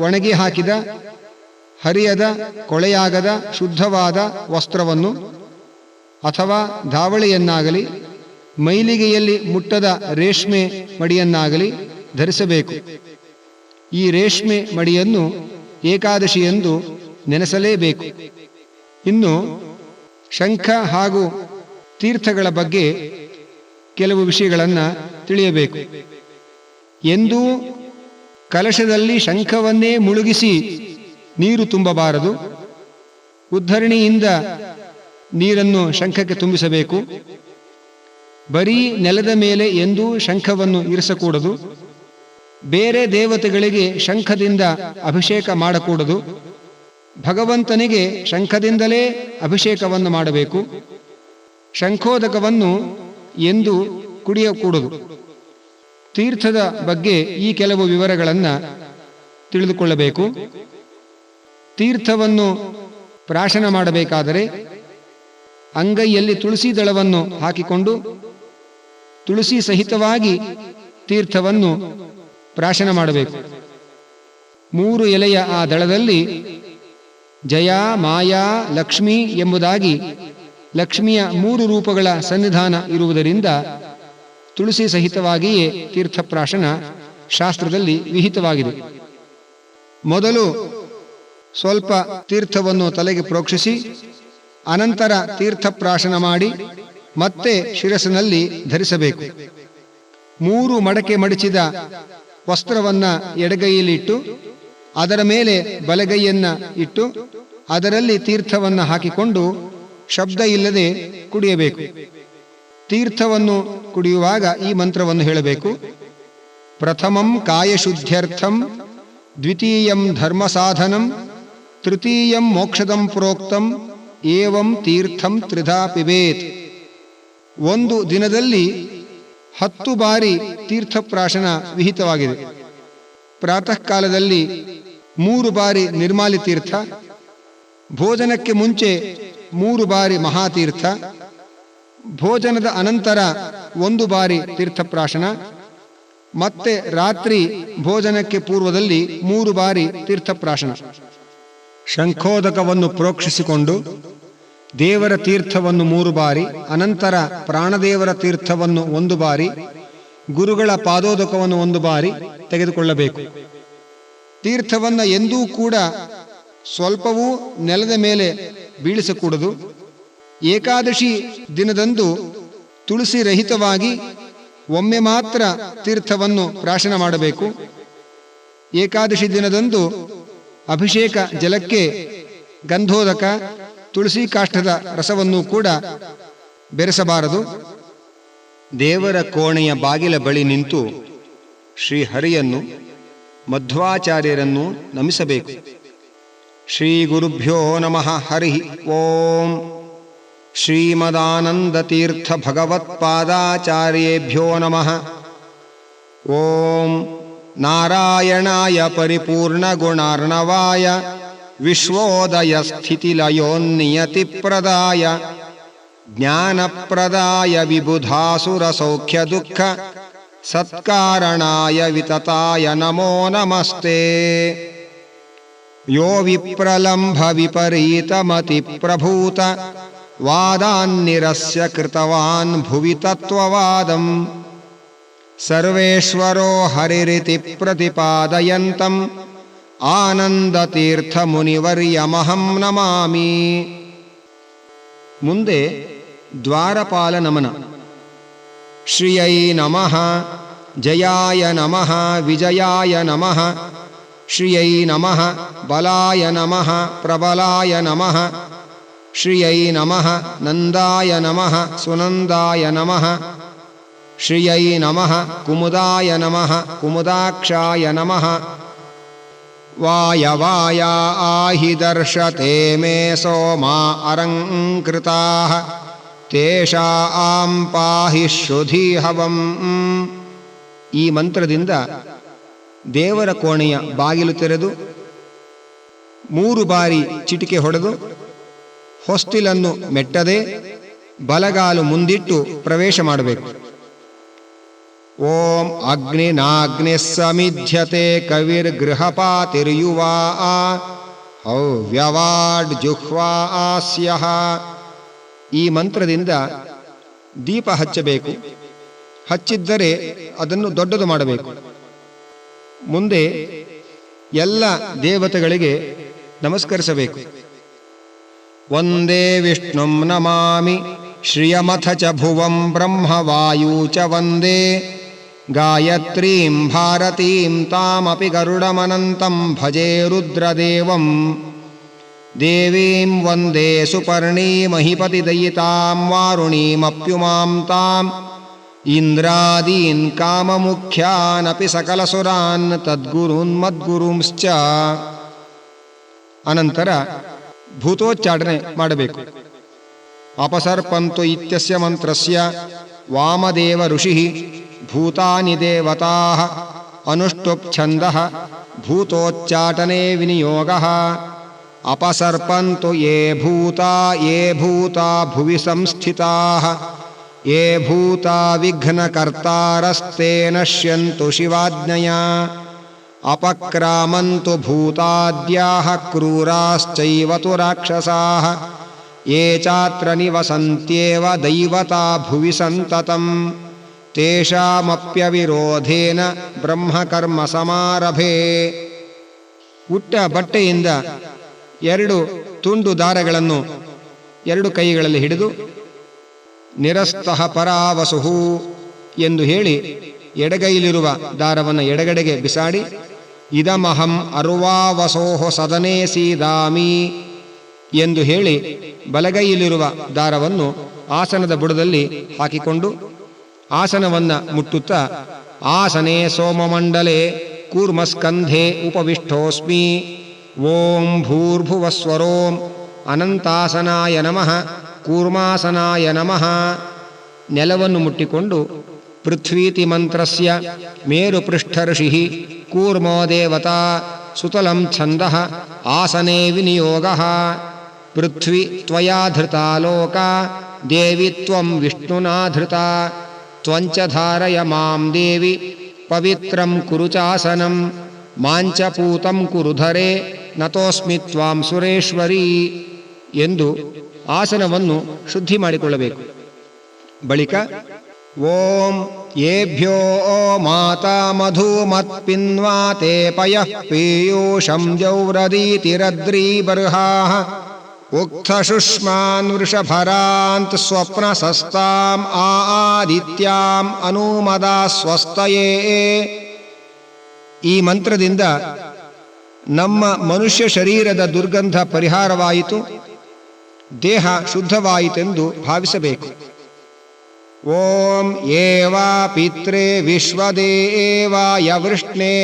ಒಣಗಿ ಹಾಕಿದ, ಹರಿಯದ, ಕೊಳೆಯಾಗದ ಶುದ್ಧವಾದ ವಸ್ತ್ರವನ್ನು ಅಥವಾ ಧಾವಳಿಯನ್ನಾಗಲಿ, ಮೈಲಿಗೆಯಲ್ಲಿ ಮುಟ್ಟದ ರೇಷ್ಮೆ ಮಡಿಯನ್ನಾಗಲಿ ಧರಿಸಬೇಕು. ಈ ರೇಷ್ಮೆ ಮಡಿಯನ್ನು ಏಕಾದಶಿಯಂದು ನೆನೆಸಲೇಬೇಕು. ಇನ್ನು ಶಂಖ ಹಾಗೂ ತೀರ್ಥಗಳ ಬಗ್ಗೆ ಕೆಲವು ವಿಷಯಗಳನ್ನು ತಿಳಿಯಬೇಕು. ಎಂದೂ ಕಲಶದಲ್ಲಿ ಶಂಖವನ್ನೇ ಮುಳುಗಿಸಿ ನೀರು ತುಂಬಬಾರದು. ಉದ್ಧರಣಿಯಿಂದ ನೀರನ್ನು ಶಂಖಕ್ಕೆ ತುಂಬಿಸಬೇಕು. ಬರೀ ನೆಲದ ಮೇಲೆ ಎಂದೂ ಶಂಖವನ್ನು ಇರಿಸಕೂಡದು. ಬೇರೆ ದೇವತೆಗಳಿಗೆ ಶಂಖದಿಂದ ಅಭಿಷೇಕ ಮಾಡಕೂಡದು. ಭಗವಂತನಿಗೆ ಶಂಖದಿಂದಲೇ ಅಭಿಷೇಕವನ್ನು ಮಾಡಬೇಕು. ಶಂಖೋದಕವನ್ನು ಎಂದು ಕುಡಿಯಕೂಡದು. ತೀರ್ಥದ ಬಗ್ಗೆ ಈ ಕೆಲವು ವಿವರಗಳನ್ನು ತಿಳಿದುಕೊಳ್ಳಬೇಕು. ತೀರ್ಥವನ್ನು ಪ್ರಾಶನ ಮಾಡಬೇಕಾದರೆ ಅಂಗೈಯಲ್ಲಿ ತುಳಸಿ ದಳವನ್ನು ಹಾಕಿಕೊಂಡು ತುಳಸಿ ಸಹಿತವಾಗಿ ತೀರ್ಥವನ್ನು ಪ್ರಾಶನ ಮಾಡಬೇಕು. 3 ಎಲೆಯ ಆ ದಳದಲ್ಲಿ ಜಯ, ಮಾಯಾ, ಲಕ್ಷ್ಮಿ ಎಂಬುದಾಗಿ ಲಕ್ಷ್ಮಿಯ 3 ರೂಪಗಳ ಸನ್ನಿಧಾನ ಇರುವುದರಿಂದ ತುಳಸಿ ಸಹಿತವಾಗಿಯೇ ತೀರ್ಥಪ್ರಾಶನ ಶಾಸ್ತ್ರದಲ್ಲಿ ವಿಹಿತವಾಗಿದೆ. ಮೊದಲು ಸ್ವಲ್ಪ ತೀರ್ಥವನ್ನು ತಲೆಗೆ ಪ್ರೋಕ್ಷಿಸಿ ಅನಂತರ ತೀರ್ಥಪ್ರಾಶನ ಮಾಡಿ ಮತ್ತೆ ಶಿರಸ್ಸಿನಲ್ಲಿ ಧರಿಸಬೇಕು. 3 ಮಡಕೆ ಮಡಿಚಿದ ವಸ್ತ್ರವನ್ನು ಎಡಗೈಯಲ್ಲಿಟ್ಟು ಅದರ ಮೇಲೆ ಬಲಗೈಯನ್ನು ಇಟ್ಟು ಅದರಲ್ಲಿ ತೀರ್ಥವನ್ನು ಹಾಕಿಕೊಂಡು ಶಬ್ದ ಇಲ್ಲದೆ ಕುಡಿಯಬೇಕು. ತೀರ್ಥವನ್ನು ಕುಡಿಯುವಾಗ ಈ ಮಂತ್ರವನ್ನು ಹೇಳಬೇಕು. ಪ್ರಥಮಂ ಕಾಯಶುದ್ಧ್ಯರ್ಥಂ, ದ್ವಿತೀಯಂ ಧರ್ಮಸಾಧನಂ, ತೃತೀಯಂ ಮೋಕ್ಷದಂ ಪ್ರೋಕ್ತಂ, ಏವಂ ತೀರ್ಥಂ ತ್ರಿಧಾ ಪಿಬೇತ್. 1 ದಿನದಲ್ಲಿ 10 ಬಾರಿ ತೀರ್ಥಪ್ರಾಶನ ವಿಹಿತವಾಗಿದೆ. ಪ್ರಾತಃ ಕಾಲದಲ್ಲಿ 3 ಬಾರಿ ನಿರ್ಮಾಲಿ ತೀರ್ಥ, ಭೋಜನಕ್ಕೆ ಮುಂಚೆ 3 ಬಾರಿ ಮಹಾತೀರ್ಥ, ಭೋಜನದ ಅನಂತರ 1 ಬಾರಿ ತೀರ್ಥಪ್ರಾಶನ, ಮತ್ತೆ ರಾತ್ರಿ ಭೋಜನಕ್ಕೆ ಪೂರ್ವದಲ್ಲಿ 3 ಬಾರಿ ತೀರ್ಥಪ್ರಾಶನ. ಶಂಖೋದಕವನ್ನು ಪ್ರೋಕ್ಷಿಸಿಕೊಂಡು ದೇವರ ತೀರ್ಥವನ್ನು 3 ಬಾರಿ, ಅನಂತರ ಪ್ರಾಣದೇವರ ತೀರ್ಥವನ್ನು 1 ಬಾರಿ, ಗುರುಗಳ ಪಾದೋದಕವನ್ನು 1 ಬಾರಿ ತೆಗೆದುಕೊಳ್ಳಬೇಕು. ತೀರ್ಥವನ್ನು ಎಂದೂ ಕೂಡ ಸ್ವಲ್ಪವೂ ನೆಲದ ಮೇಲೆ ಬೀಳಿಸಕೂಡದು. ಏಕಾದಶಿ ದಿನದಂದು ತುಳಸಿ ರಹಿತವಾಗಿ ಒಮ್ಮೆ ಮಾತ್ರ ತೀರ್ಥವನ್ನು ಪ್ರಾಶನ ಮಾಡಬೇಕು. ಏಕಾದಶಿ ದಿನದಂದು ಅಭಿಷೇಕ ಜಲಕ್ಕೆ ಗಂಧೋದಕ, ತುಳಸಿ ಕಾಷ್ಠದ ರಸವನ್ನು ಕೂಡ ಬೆರೆಸಬಾರದು. ದೇವರ ಕೋಣೆಯ ಬಾಗಿಲ ಬಳಿ ನಿಂತು ಶ್ರೀಹರಿಯನ್ನು, ಮಧ್ವಾಚಾರ್ಯರನ್ನು ನಮಿಸಬೇಕು. ಶ್ರೀ ಗುರುಭ್ಯೋ ನಮಃ. ಹರಿ ಓಂ. ಶ್ರೀಮದಾನಂದತೀರ್ಥ ಭಗವತ್ಪಾದಾಚಾರ್ಯೇಭ್ಯೋ ನಮಃ. ಓಂ ನಾರಾಯಣಾಯ ಪರಿಪೂರ್ಣಗುಣಾರ್ಣವಾಯ ವಿಶ್ವೋದಯ ಸ್ಥಿತಿಲಯೋನ್ನಿಯತಿಪ್ರದಾಯ ಜ್ಞಾನಪ್ರದಾಯ ವಿಬುಧಾಸುರಸೌಖ್ಯ ದುಃಖ ಸತ್ಕಾರಣಾಯ ವಿತತಾಯ ನಮೋ ನಮಸ್ತೆ. ಯೋ ವಿಪ್ರಲಂಭ ವಿಪರೀತಮತಿ ಪ್ರಭೂತ ವಾದಾನ್ನಿರಸ್ಯ ಕೃತವಾನ್ ಭುವಿ ತತ್ವವಾದಂ ಸರ್ವೇಶ್ವರೋ ಹರಿರಿತಿ ಪ್ರತಿಪಾದಯಂತಂ ಆನಂದತೀರ್ಥ ಮುನಿವರ್ಯಮಹಂ ನಮಾಮಿ. ಮುಂದೆ ದ್ವಾರಪಾಲ ನಮನ. ಶ್ರಿಯೈ ನಮಃ, ಜಯಾಯ ನಮಃ, ವಿಜಯಾಯ ನಮಃ. ಶ್ರಿಯೈ ನಮಃ, ಬಲಾಯ ನಮಃ, ಪ್ರಬಲಾಯ ನಮಃ. ಶ್ರಿಯೈ ನಮಃ, ನಂದಾಯ ನಮಃ, ಸುನಂದಾಯ ನಮಃ. ಶ್ರಿಯೈ ನಮಃ, ಕುಮುದಾಯ ನಮಃ, ಕುಮುದಾಕ್ಷಾಯ ನಮಃ. ವಾಯವಾಯ ಆಹಿ ದರ್ಶತೆ ಮೇ ಸೋಮಾ ಅರಂಕೃತಾಃ ತೇಷಾಂ ಪಾಹಿ ಶ್ರುಧೀಹವಂ. ಈ ಮಂತ್ರದಿಂದ ದೇವರ ಕೋಣೆಯ ಬಾಗಿಲು ತೆರೆದು 3 ಬಾರಿ ಚಿಟಿಕೆ ಹೊಡೆದು ಹೊಸ್ತಿಲನ್ನು ಮೆಟ್ಟದೆ ಬಲಗಾಲು ಮುಂದಿಟ್ಟು ಪ್ರವೇಶ ಮಾಡಬೇಕು. ಓಂ ಅಗ್ನಿನಾಗ್ನಿ ಸಮಿಧ್ಯತೆ ಕವಿರ್ಗೃಹಪಾತಿರ್ಯುವಾ ಹವ್ಯವಾಡ್ ಜುಹ್ವಾ ಆಸ್ಯಃ. ಈ ಮಂತ್ರದಿಂದ ದೀಪ ಹಚ್ಚಬೇಕು. ಹಚ್ಚಿದ್ದರೆ ಅದನ್ನು ದೊಡ್ಡದು ಮಾಡಬೇಕು. ಮುಂದೆ ಎಲ್ಲ ದೇವತೆಗಳಿಗೆ ನಮಸ್ಕರಿಸಬೇಕು. ವಂದೇ ವಿಷ್ಣುಂ ನಮಾಮಿ ಶ್ರಿಯಮಥ ಚ ಭುವಂ ಬ್ರಹ್ಮವಾಯೂ ಚ ವಂದೇ ಗಾಯತ್ರೀಂ ಭಾರತೀಂ ತಾಮಪಿ ಗರುಡಮನಂತಂ ಭಜೆ ರುದ್ರದೇವಂ. ದೇವೀಂ ವಂದೇ ಸುಪರ್ಣೀಮಹಿಪತಿದಯಿತಾಂ ವಾರುಣೀಮಪ್ಯುಮಾಂ ತಾಂ ಇಂದ್ರಾದೀನ್ ಕಾಮಮುಖ್ಯಾನಪಿ ಸಕಲಸುರಾನ್ ತದ್ಗುರುನ್ ಮದ್ಗುರುಂಶ್ಚ. ಅನಂತರ ಭೂತೋಚ್ಚಾಟನೆ ಮಾಡಬೇಕು. ಅಪಸರ್ಪಂತು ಇತ್ಯಸ್ಯ ಮಂತ್ರಸ್ಯ ವಾಮದೇವ ಋಷಿಃ ಭೂತಾನಿ ದೇವತಾಃ ಅನುಷ್ಠುಪ್ ಛಂದಃ ಭೂತೋಚ್ಚಾಟನೆ ವಿನಿಯೋಗಃ ಅಪಸರ್ಪಂತು ಯೇ ಭೂತಾ ಭುವಿ ಸಂಸ್ಥಿತಾಃ ಯೇ ಭೂತಾ ವಿಘ್ನಕರ್ತಾರಸ್ತೆ ನಶ್ಯಂತು ಶಿವಾಜ್ಞಯಾ ಅಪಕ್ರಾಮಂತು ಭೂತಾದ್ಯಾಃ ಕ್ರೂರಾಶ್ಚೈವ ತು ರಾಕ್ಷಸಾಃ ಯೇ ಚಾತ್ರ ನಿವಸಂತ್ಯೇವ ದೈವತಾ ಭುವಿ ಸಂತತಂ ತೇಷಾಮಪ್ಯವಿರೋಧೇನ ಬ್ರಹ್ಮಕರ್ಮ ಸಮಾರಭೆ. ಉಟ್ಟ ಬಟ್ಟೆಯಿಂದ 2 ತುಂಡು ದಾರಗಳನ್ನು 2 ಕೈಗಳಲ್ಲಿ ಹಿಡಿದು ನಿರಸ್ತಃ ಪರಾವಸುಹು ಎಂದು ಹೇಳಿ ಎಡಗೈಲಿರುವ ದಾರವನ್ನು ಎಡಗಡೆಗೆ ಬಿಸಾಡಿ ಇದಮಹಂ ಅರ್ವಾವಸೋಹ ಸದನೇ ಸೀದಾಮಿ ಎಂದು ಹೇಳಿ ಬಲಗೈಯಲ್ಲಿರುವ ದಾರವನ್ನು ಆಸನದ ಬುಡದಲ್ಲಿ ಹಾಕಿಕೊಂಡು ಆಸನವನ್ನು ಮುಟ್ಟುತ್ತಾ ಆಸನೆ ಸೋಮಮಂಡಲೆ ಕೂರ್ಮಸ್ಕಂಧೆ ಉಪವಿಷ್ಟೋಸ್ಮಿ ಓಂ ಭೂರ್ಭುವಸ್ವರೋಂ ಅನಂತಾಸನಾಯ ನಮಃ ಕೂರ್ಮಾಸನಾಯ ನಮಃ ನೆಲವನ್ನು ಮುಟ್ಟಿಕೊಂಡು ಪೃಥ್ವೀತಿ ಮಂತ್ರಸ್ಯ ಮೇರುಪೃಷ್ಠರ್ಷಿ ಕೂರ್ಮೋ ದೇವತಾ ಸುತಲಂ ಛಂದಃ ಆಸನೆ ವಿನಿಯೋಗಃ ಪೃಥ್ವಿ ತ್ವಯಾ ಧೃತಾ ಲೋಕ ದೇವಿ ತ್ವಂ ವಿಷ್ಣುನಾ ಧೃತಾ ತ್ವಂಚ ಧಾರಯ ಮಾಂ ದೇವಿ ಪವಿತ್ರಂ ಕುರು ಚಾಸನಂ ಮಾಂಚ ಪೂತಂ ಕುರುಧರೆ ನತೋಸ್ಮಿ ತ್ವಾಂ ಸುರೇಶ್ವರಿ ಎಂದು ಆಸನವನ್ನು ಶುದ್ಧಿ ಮಾಡಿಕೊಳ್ಳಬೇಕು. ಬಳಿಕ ಓಂ ಯೇಭ್ಯೋ ಮಾತಾ ಮಧುಮತ್ಪಿನ್ವಾ ತೇ ಪಯಃ ಪೀಯೂಷಂ ಜೌರದೀತಿರದ್ರೀ ಬರ್ಹಾಃ ಉಕ್ಥಶುಷ್ಮಾನ್ ವೃಷಭರಾಂತ್ ಸ್ವಪ್ನಸಸ್ತಾಂ ಆದಿತ್ಯಾಂ ಅನುಮದಾ ಸ್ವಸ್ತಯೇ. ಈ ಮಂತ್ರದಿಂದ ನಮ್ಮ ಮನುಷ್ಯ ಶರೀರದ ದುರ್ಗಂಧ ಪರಿಹಾರವಾಯಿತು, ದೇಹ ಶುದ್ಧವಾಯಿತೆಂದು ಭಾವಿಸಬೇಕು. ಓಂ ಏವಾ ಪಿತ್ರೆ ವಿಶ್ವದೇವಾಯ ವೃಷ್ಣೇ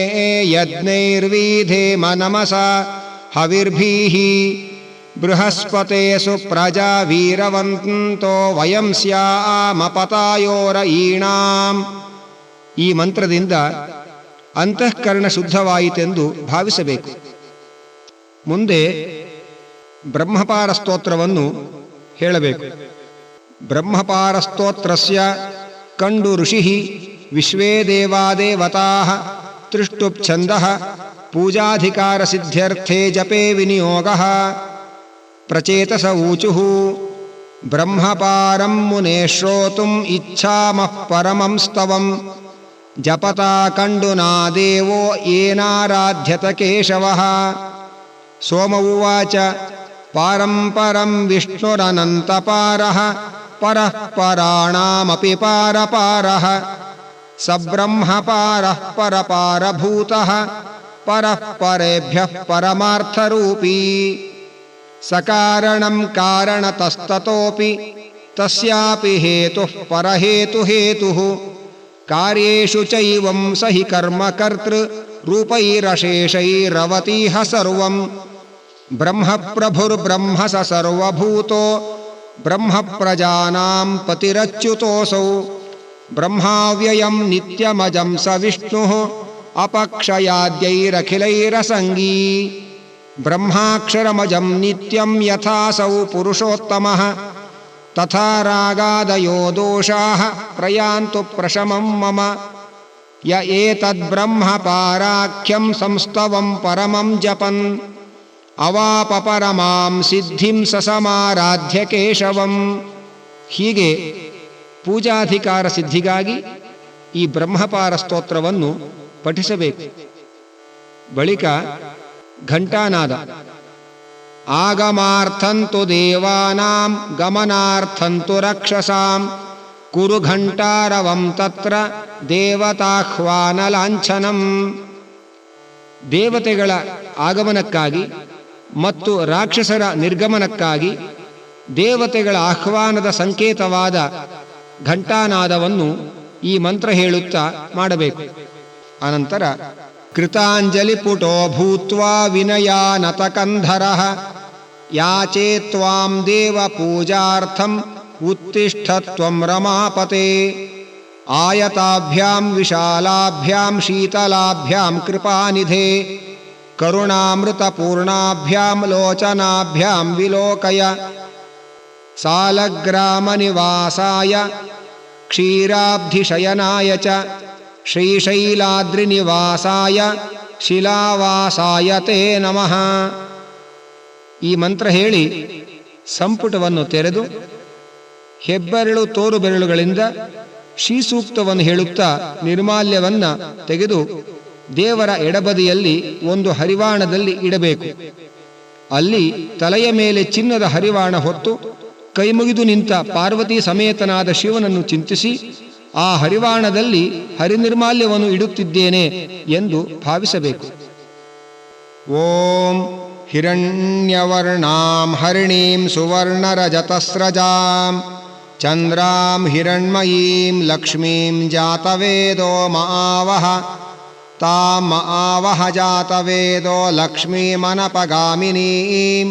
ಯಜ್ಞೈರ್ವೀಧೇಮ ನಮಸಾ ಹವಿರ್ಭೀಃ ಬೃಹಸ್ಪತೆ ಸುಪ್ರಜಾ ವೀರವಂತೋ ವಯಂ ಸ್ಯಾಮಪತಾಯೋರಯೀಣಾಂ. ಈ ಮಂತ್ರದಿಂದ ಅಂತಃಕರಣ ಶುದ್ಧವಾಯಿತೆಂದು ಭಾವಿಸಬೇಕು. ಮುಂದೆ ಬ್ರಹ್ಮಪಾರ ಸ್ತೋತ್ರವನ್ನು ಹೇಳಬೇಕು. ಬ್ರಹ್ಮಪಾರ ಸ್ತೋತ್ರಸ್ಯ ಕಂಡು ಋಷಿಃ ವಿಶ್ವೇ ದೇವಾದೇವತಾಃ ತೃಷ್ಟುಪ್ ಛಂದಃ ಪೂಜಾಧಿಕಾರ ಸಿದ್ಧ್ಯರ್ಥೇ ಜಪೇ ವಿನಿಯೋಗಃ ಪ್ರಚೇತಸ ಊಚುಃ ಬ್ರಹ್ಮಪಾರಂ ಮುನೇ ಶ್ರೋತುಂ ಇಚ್ಛಾಮಃ ಪರಮಂ ಸ್ತವಂ ಜಪತಾ ಕಂಡುನಾ ದೇವೋ ಏನಾರಾಧ್ಯತ ಕೇಶವಃ. ಸೋಮ ಉವಾಚ ಪಾರಂ ಪರಂ ವಿಷ್ಣುರನಂತಪಾರಃ ಪರಃ ಪರಾಣಾಮಪಿ ಪಾರಪಾರಃ ಸಬ್ರಹ್ಮಪಾರಃ ಪರಪಾರಭೂತಃ ಪರಃ ಪರೇಭ್ಯಃ ಪರಮಾರ್ಥರೂಪೀ ಸಕಾರಣಂ ಕಾರಣತಸ್ತತೋಪಿ ತಸ್ಯಾಪಿ ಹೇತುಃ ಪರಹೇತುಹೇತುಃ ಕಾರ್ಯೇಷು ಚೈವಂ ಸಹಿ ಕರ್ಮಕರ್ತೃ ರೂಪೈರಶೇಷೈರವತೀಹ ಸರ್ವಂ ಬ್ರಹ್ಮ ಪ್ರಭುರ್ಬ್ರಹ್ಮ ಸ ಸರ್ವಭೂತೋ ಬ್ರಹ್ಮ ಪ್ರಜಾನಾಂ ಪತಿರಚ್ಯುತೋಸೌ ಬ್ರಹ್ಮಾವ್ಯಯಂ ನಿತ್ಯಮಜಂ ಸ ವಿಷ್ಣುಃ ಅಪಕ್ಷಯಾದ್ಯೈರಖಿಲೈರಸಂಗೀ ಬ್ರಹ್ಮಾಕ್ಷರಮಜಂ ನಿತ್ಯಂ ಯಥಾಸೌ ಪುರುಷೋತ್ತಮಃ ತಥಾ ರಾಗಾದಯೋ ದೋಷಾಃ ಪ್ರಯಾಂತು ಪ್ರಶಮಂ ಮಮ ಯ ಏತದ್ಬ್ರಹ್ಮ ಪಾರಾಖ್ಯಂ ಸಂಸ್ತವಂ ಪರಮಂ ಜಪನ್ ಅವಾಪ ಪರಮಾಂ ಸಿದ್ಧಿಂ ಸಸಮಾರಾಧ್ಯ ಕೇಶವಂ. ಹೀಗೆ ಪೂಜಾಧಿಕಾರ ಸಿದ್ಧಿಗಾಗಿ ಈ ಬ್ರಹ್ಮಪಾರ ಸ್ತೋತ್ರವನ್ನು ಪಠಿಸಬೇಕು. ಬಳಿಕ ಘಂಟಾನಾದ ಆಗಮಾರ್ಥಂತು ದೇವಾನಾಂ ಗಮನಾರ್ಥಂತು ರಕ್ಷಸಾಂ ಕುರು ಘಂಟಾರವಂ ತತ್ರ ದೇವತಾಹ್ವಾನ ಲಾಂಛನಂ. ದೇವತೆಗಳ ಆಗಮನಕ್ಕಾಗಿ ಮತ್ತು ರಾಕ್ಷಸರ ನಿರ್ಗಮನಕ್ಕಾಗಿ ದೇವತೆಗಳ ಆಹ್ವಾನದ ಸಂಕೇತವಾದ ಘಂಟಾನಾದವನ್ನು ಈ ಮಂತ್ರ ಹೇಳುತ್ತಾ ಮಾಡಬೇಕು. ಅನಂತರ ಕೃತಾಂಜಲಿ ಪುಟೋ ಭೂತ್ವಾ ವಿನಯಾನತ ಕಂಧರಃ ಯಾಚೇ ತ್ವಾಂ ದೇವ ಪೂಜಾರ್ಥಂ ಉತ್ತಿಷ್ಠ ತ್ವಂ ರಮಾಪತೆ ಆಯತಾಭ್ಯಾಂ ವಿಶಾಲಾಭ್ಯಾಂ ಶೀತಲಾಭ್ಯಾಂ ಕೃಪಾನಿಧೇ ಕರುಣಾಮೃತಪೂರ್ಣಾಭ್ಯಾಂ ಲೋಚನಾಭ್ಯಾಂ ವಿಲೋಕಯ ಸಾಲಗ್ರಾಮನಿವಾಸಾಯ ಕ್ಷೀರಾಬ್ಧಿಶಯನಾಯ ಚ ಶ್ರೀಶೈಲಾದ್ರಿನಿವಾಸಾಯ ಶಿಲಾವಾಸಾಯ ತೇ ನಮಃ. ಈ ಮಂತ್ರ ಹೇಳಿ ಸಂಪುಟವನ್ನು ತೆರೆದು ಹೆಬ್ಬೆರಳು ತೋರು ಬೆರಳುಗಳಿಂದ ಶ್ರೀಸೂಕ್ತವನ್ನು ಹೇಳುತ್ತಾ ನಿರ್ಮಾಲ್ಯವನ್ನು ತೆಗೆದು ದೇವರ ಎಡಬದಿಯಲ್ಲಿ ಒಂದು ಹರಿವಾಣದಲ್ಲಿ ಇಡಬೇಕು. ಅಲ್ಲಿ ತಲೆಯ ಮೇಲೆ ಚಿನ್ನದ ಹರಿವಾಣ ಹೊತ್ತು ಕೈಮುಗಿದು ನಿಂತ ಪಾರ್ವತಿ ಸಮೇತನಾದ ಶಿವನನ್ನು ಚಿಂತಿಸಿ ಆ ಹರಿವಾಣದಲ್ಲಿ ಹರಿನಿರ್ಮಾಲ್ಯವನ್ನು ಇಡುತ್ತಿದ್ದೇನೆ ಎಂದು ಭಾವಿಸಬೇಕು. ಓಂ ಹಿರಣ್ಯವರ್ಣಾಂ ಹರಿಣೀಂ ಸುವರ್ಣರಜತಸ್ರಜಾಂ ಚಂದ್ರಾಂ ಹಿರಣ್ಮಯೀಂ ಲಕ್ಷ್ಮೀಂ ಜಾತವೇದೋ ಮಾವಹ ತಾಂ ಮಾವಹ ಜಾತವೇದೋ ಲಕ್ಷ್ಮೀಮನಪಗಾಮಿನೀಂ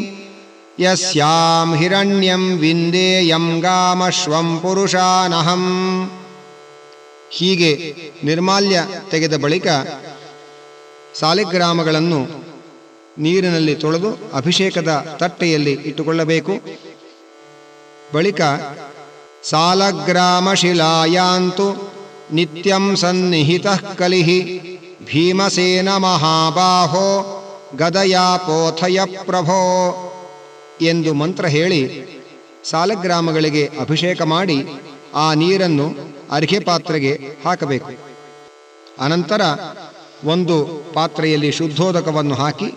ಯಸ್ಯಾಂ ಹಿರಣ್ಯಂ ವಿಂದೇಯಂ ಗಾಮಶ್ವಂ ಪುರುಷಾನಹಂ. ಹೀಗೆ ನಿರ್ಮಾಲ್ಯ ತೆಗೆದ ಬಳಿಕ ಸಾಲಿಗ್ರಾಮಗಳನ್ನು ನೀರಿನಲ್ಲಿ ತೊಳೆದು ಅಭಿಷೇಕದ ತಟ್ಟೆಯಲ್ಲಿ ಇಟ್ಟುಕೊಳ್ಳಬೇಕು. ಬಳಿಕ ಸಾಲಗ್ರಾಮ ಶಿಲಾಯಾಂತು ನಿತ್ಯಂ ಸನ್ನಿಹಿತಃ ಕಲಿಃ ಭೀಮಸೇನ ಮಹಾಬಾಹೋ ಗದಯಾ ಪೋಥಯ ಪ್ರಭೋ ಎಂದು ಮಂತ್ರ ಹೇಳಿ ಸಾಲಗ್ರಾಮಗಳಿಗೆ ಅಭಿಷೇಕ ಮಾಡಿ ಆ ನೀರನ್ನು ಅರ್ಘ್ಯ ಪಾತ್ರೆಗೆ ಹಾಕಬೇಕು. ಅನಂತರ ಒಂದು ಪಾತ್ರೆಯಲ್ಲಿ ಶುದ್ಧೋದಕವನ್ನು ಹಾಕಿ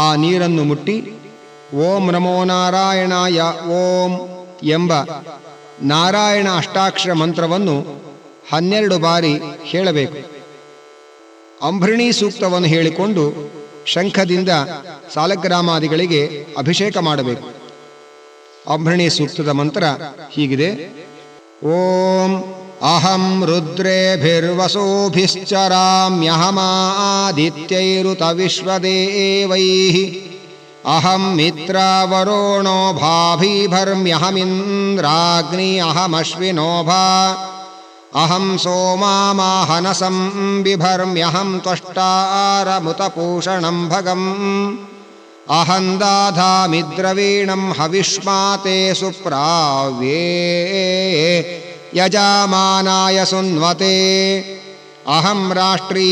ಆ ನೀರನ್ನು ಮುಟ್ಟಿ ಓಂ ನಮೋ ನಾರಾಯಣಾಯ ಓಂ ಎಂಬ ನಾರಾಯಣ ಅಷ್ಟಾಕ್ಷರ ಮಂತ್ರವನ್ನು 12 ಬಾರಿ ಹೇಳಬೇಕು. ಅಂಬೃಣಿ ಸೂಕ್ತವನ್ನು ಹೇಳಿಕೊಂಡು ಶಂಖದಿಂದ ಸಾಲಗ್ರಾಮಾದಿಗಳಿಗೆ ಅಭಿಷೇಕ ಮಾಡಬೇಕು. ಅಂಬೃಣಿ ಸೂಕ್ತದ ಮಂತ್ರ ಹೀಗಿದೆ. ಓಂ ಅಹಂ ರುದ್ರೇಭಿರ್ವಸೋಭಿಶ್ಚರಾಮ್ಯಹಮಾದಿತ್ಯೈರುತ ವಿಶ್ವದೇವೈಃ ಅಹಂ ಮಿತ್ರಾವರುಣೋ ಭಾಭೀಭರ್ಮ್ಯಹಮಿಂದ್ರಾಗ್ನಿ ಅಹಮಶ್ವಿನೋಭಾ ಅಹಂ ಸೋಮಾಮಾಹನಸಂ ಬಿಭರ್ಮ್ಯಹಂ ತ್ವಷ್ಟಾರಮೃತಪೂಷಣಂ ಭಗಂ ಅಹಂ ದಾಧಾಮಿದ್ರವೀಣಂ ಹವಿಷ್ಮಾತೆ ಸುಪ್ರಾವ್ಯೇ ಯಜಾಮಾನಾಯ ಸುನ್ವತೆ ಅಹಂ ರಾಷ್ಟ್ರೀ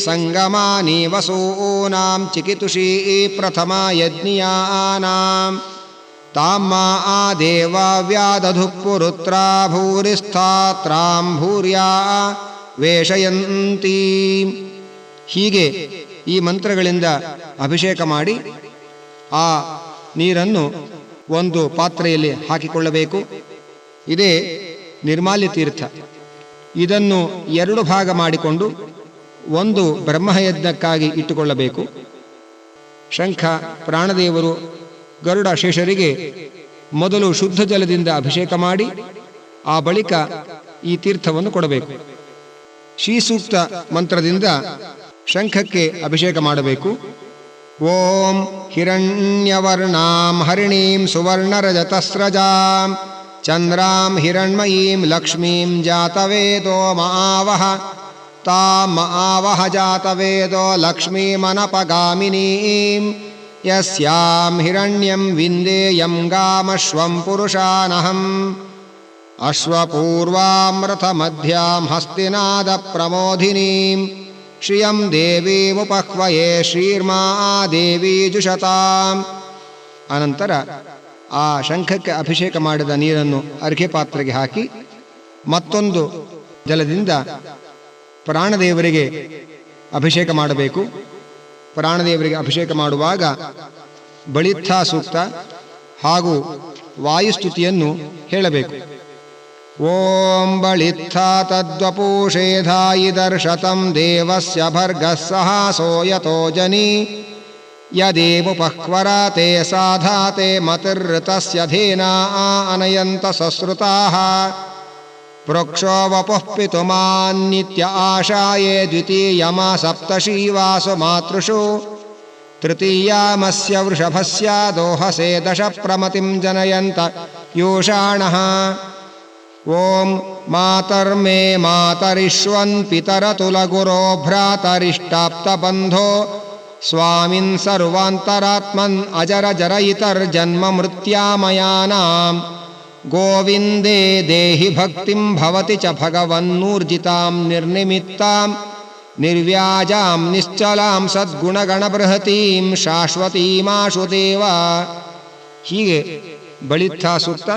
ಸಂಗಮಾನಿ ವಸೂನಾಂ ಚಿಕಿತುಷೀ ಪ್ರಥಮ ಯಜ್ಞಿಯಾನಾಂ ತಾಮ್ಮ ಆ ದೇವಾವ್ಯಾದಧುಃಪುರುತ್ರಾ ಭೂರಿಸ್ಥಾತ್ರಾಂ ಭೂರ್ಯಾ ವೇಷಯಂತೀ. ಹೀಗೆ ಈ ಮಂತ್ರಗಳಿಂದ ಅಭಿಷೇಕ ಮಾಡಿ ಆ ನೀರನ್ನು ಒಂದು ಪಾತ್ರೆಯಲ್ಲಿ ಹಾಕಿಕೊಳ್ಳಬೇಕು. ಇದೇ ನಿರ್ಮಾಲ್ಯ ತೀರ್ಥ. ಇದನ್ನು 2 ಭಾಗ ಮಾಡಿಕೊಂಡು ಒಂದು ಬ್ರಹ್ಮಯಜ್ಞಕ್ಕಾಗಿ ಇಟ್ಟುಕೊಳ್ಳಬೇಕು. ಶಂಖ ಪ್ರಾಣದೇವರು ಗರುಡ ಶೇಷರಿಗೆ ಮೊದಲು ಶುದ್ಧ ಜಲದಿಂದ ಅಭಿಷೇಕ ಮಾಡಿ ಆ ಬಳಿಕ ಈ ತೀರ್ಥವನ್ನು ಕೊಡಬೇಕು. ಶ್ರೀಸೂಕ್ತ ಮಂತ್ರದಿಂದ ಶಂಖಕ್ಕೆ ಅಭಿಷೇಕ ಮಾಡಬೇಕು. ಓಂ ಹಿರಣ್ಯವರ್ಣಾಂ ಹರಿಣೀಂ ಸುವರ್ಣರಜತಸ್ರಜಾಂ ಚಂದ್ರಾಂ ಹಿರಣ್ಮಯೀಂ ಲಕ್ಷ್ಮೀಂ ಜಾತವೇದೋ ಮಾವಹ ತಾಂ ಮಾವಹ ಜಾತವೇದೋ ಲಕ್ಷ್ಮೀಮನಪಗಾಮಿನೀಂ ಯಸ್ಯಾಂ ಹಿರಣ್ಯಂ ವಿಂದೇಯಂ ಗಾಮಶ್ವಂ ಪುರುಷಾನಹಂ ಅಶ್ವಪೂರ್ವಾಂ ರಥಮಧ್ಯಾಂ ಹಸ್ತಿನಾದ ಪ್ರಮೋಧಿನೀಂ ಶ್ರಿಯಂ ದೇವೀಮುಪಹ್ವಯೇ ಶ್ರೀರ್ಮಾ ದೇವಿ ಜುಷತಾಂ. ಅನಂತರ ಆ ಶಂಖಕ್ಕೆ ಅಭಿಷೇಕ ಮಾಡಿದ ನೀರನ್ನು ಅರ್ಘ್ಯ ಪಾತ್ರೆಗೆ ಹಾಕಿ ಮತ್ತೊಂದು ಜಲದಿಂದ ಪ್ರಾಣದೇವರಿಗೆ ಅಭಿಷೇಕ ಮಾಡಬೇಕು. ಪ್ರಾಣದೇವರಿಗೆ ಅಭಿಷೇಕ ಮಾಡುವಾಗ ಬಳಿತ್ಥಾ ಸೂಕ್ತ ಹಾಗೂ ವಾಯುಸ್ತುತಿಯನ್ನು ಹೇಳಬೇಕು. ಓಂ ಬಳಿತ್ಥಾ ತದ್ವಪೂಷೇಧಾಯಿ ದರ್ಶತಂ ದೇವಸ್ಯ ಭರ್ಗಃ ಸಹಾಸೋ ಯತೋ ಜನಿ ಯದೇಮುಪಹ್ವರಾತೆ ಸಾಧಾತೆ ಮತಿರ್ಋತಸ್ಯ ಧೇನಾ ಅನಯಂತ ಸಸ್ರುತಾಃ ಪ್ರೋಕ್ಷೋ ವಪುಃ ಪಿತುಮಾನ್ನಿತ್ಯ ಆಶಾಯೇ ದ್ವಿತೀಯಮ ಸಪ್ತಶೀವಾಸು ಮಾತೃಷು ತೃತೀಯಾಮಸ್ಯ ವೃಷಭಸ್ಯ ದೋಹಸೆ ದಶ ಪ್ರಮತಿಂ ಜನಯಂತ ಯೋಷಾಣಃ ಓಂ ಮಾತರ್ಮೇ ಮಾತರಿಷ್ವನ್ ಪಿತರತುಲಗುರೋ ಭ್ರಾತರಿಷ್ಟಾಪ್ತಬಂಧೋ ಸ್ವಾಮಿನ್ ಸರ್ವಾಂತರಾತ್ಮನ್ ಅಜರಜರಯಿತರ್ಜನ್ಮ ಮೃತ್ಯಾಮಯಾನಾಂ ಗೋವಿಂದೇ ದೇಹಿ ಭಕ್ತಿಂ ಭವತಿ ಚ ಭಗವನ್ನೂರ್ಜಿತಾಂ ನಿರ್ನಿಮಿತ್ತಾಂ ನಿರ್ವ್ಯಾಜಾಂ ನಿಶ್ಚಲಾಂ ಸದ್ಗುಣಗಣಬೃಹತೀಂ ಶಾಶ್ವತೀಮಾಶು ದೇವ. ಹೀಗೆ ಬಳಿತ್ಥಾ ಸೂಕ್ತ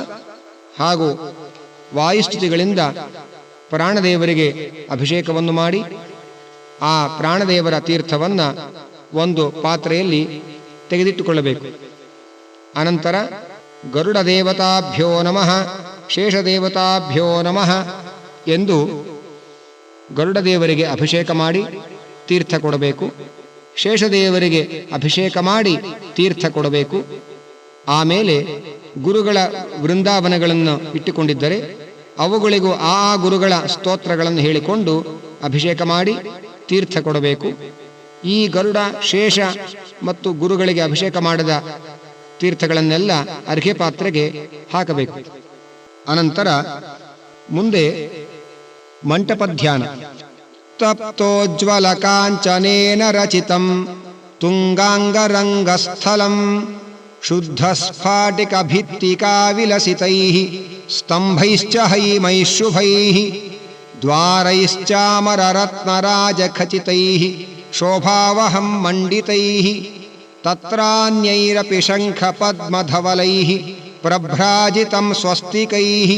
ಹಾಗೂ ವಾಯುಸ್ತುತಿಗಳಿಂದ ಪ್ರಾಣದೇವರಿಗೆ ಅಭಿಷೇಕವನ್ನು ಮಾಡಿ ಆ ಪ್ರಾಣದೇವರ ತೀರ್ಥವನ್ನು ಒಂದು ಪಾತ್ರೆಯಲ್ಲಿ ತೆಗೆದಿಟ್ಟುಕೊಳ್ಳಬೇಕು. ಅನಂತರ ಗರುಡ ದೇವತಾಭ್ಯೋ ನಮಃ ಶೇಷದೇವತಾಭ್ಯೋ ನಮಃ ಎಂದು ಗರುಡದೇವರಿಗೆ ಅಭಿಷೇಕ ಮಾಡಿ ತೀರ್ಥ ಕೊಡಬೇಕು. ಶೇಷದೇವರಿಗೆ ಅಭಿಷೇಕ ಮಾಡಿ ತೀರ್ಥ ಕೊಡಬೇಕು. ಆಮೇಲೆ ಗುರುಗಳ ವೃಂದಾವನಗಳನ್ನು ಇಟ್ಟುಕೊಂಡಿದ್ದರೆ ಅವುಗಳಿಗೂ ಆ ಗುರುಗಳ ಸ್ತೋತ್ರಗಳನ್ನು ಹೇಳಿಕೊಂಡು ಅಭಿಷೇಕ ಮಾಡಿ ತೀರ್ಥ ಕೊಡಬೇಕು. ಈ ಗರುಡ ಶೇಷ ಮತ್ತು ಗುರುಗಳಿಗೆ ಅಭಿಷೇಕ ಮಾಡಿದ ತೀರ್ಥಗಳನ್ನೆಲ್ಲ ಅರ್ಘ್ಯ ಪಾತ್ರೆಗೆ ಹಾಕಬೇಕು. ಅನಂತರ ಮುಂದೆ ಮಂಟಪ ಧ್ಯಾನ. ತಪ್ತೋಜ್ವಲ ಕಾಂಚನೇನ ರಚಿತಂ ತುಂಗಾಂಗರಂಗಸ್ಥಲಂ ಶುದ್ಧ ಸ್ಫಾಟಿಕ ಭಿತ್ತಿಕಾ ವಿಲಸಿತೈಃ ಸ್ತಂಭೈಶ್ಚ ಹೈಮೈಃ ಶುಭೈಃ ದ್ವಾರೈಶ್ಚಾಮರ ರತ್ನರಾಜ ಖಚಿತೈಃ ಶೋಭಾವಹಂ ಮಂಡಿತೈಃ ತತ್ರಾನ್ಯೈರಪಿ ಶಂಖ ಪದ್ಮಧವಲೈಃ ಪ್ರಭ್ರಾಜಿತಂ ಸ್ವಸ್ತಿಕೈಃ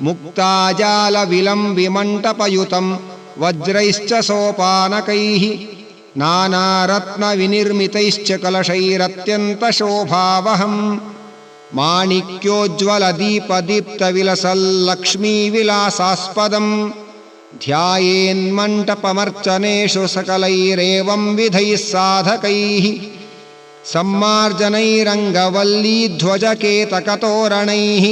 ಮುಕ್ತಾಜಾಲ ವಿಲಂಬಿಮಂಟಪಯುತಂ ವಜ್ರೈಶ್ಚ ಸೋಪಾನಕೈಃ ನಾನಾರತ್ನ ವಿನಿರ್ಮಿತೈಶ್ಚ ಕಲಶೈರತ್ಯಂತ ಶೋಭಾವಹಂ ಮಾಣಿಕ್ಯೋಜ್ವಲ ದೀಪದೀಪ್ತ ವಿಲಸಲ್ಲಕ್ಷ್ಮೀ ವಿಲಾಸಾಸ್ಪದಂ ಧ್ಯಾಯೇನ್ಮಂಟಪಮರ್ಚನೇಷು ಸಕಲೈರೇವಂ ವಿಧೈಃ ಸಾಧಕೈಃ ಸಮ್ಮಾರ್ಜನೈರಂಗವಲ್ಲೀಧ್ವಜಕೇತಕತೋರಣೈಃ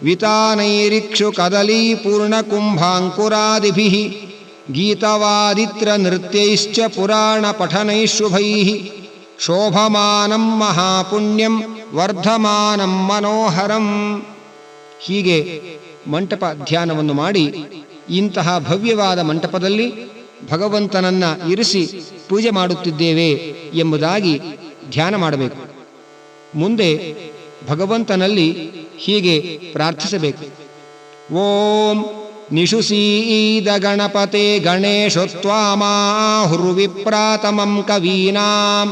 ವಿತಾನೈರಿಕ್ಷು ಕದಲೀ ಪೂರ್ಣಕುಂಭಾಂಕುರಾದಿಭಿಃ ಗೀತವಾದಿತ್ರ ನೃತ್ಯೈಶ್ಚ ಪುರಾಣ ಪಠನೈಃ ಶುಭೈಃ ಶೋಭಮಾನಂ ಮಹಾಪುಣ್ಯಂ ವರ್ಧಮಾನಂ ಮನೋಹರಂ. ಹೀಗೆ ಮಂಟಪ ಧ್ಯಾನವನ್ನು ಮಾಡಿ ಇಂತಹ ಭವ್ಯವಾದ ಮಂಟಪದಲ್ಲಿ ಭಗವಂತನನ್ನ ಇರಿಸಿ ಪೂಜೆ ಮಾಡುತ್ತಿದ್ದೇವೆ ಎಂಬುದಾಗಿ ಧ್ಯಾನ ಮಾಡಬೇಕು. ಮುಂದೆ ಭಗವಂತನಲ್ಲಿ ಹೀಗೆ ಪ್ರಾರ್ಥಿಸಬೇಕು. ಓಂ ನಿಶುಸೀದ ಗಣಪತೆ ಗಣೇಶೋ ತ್ವಾಮಾಹುರ್ವಿಪ್ರಾತಮಂ ಕವೀನಾಂ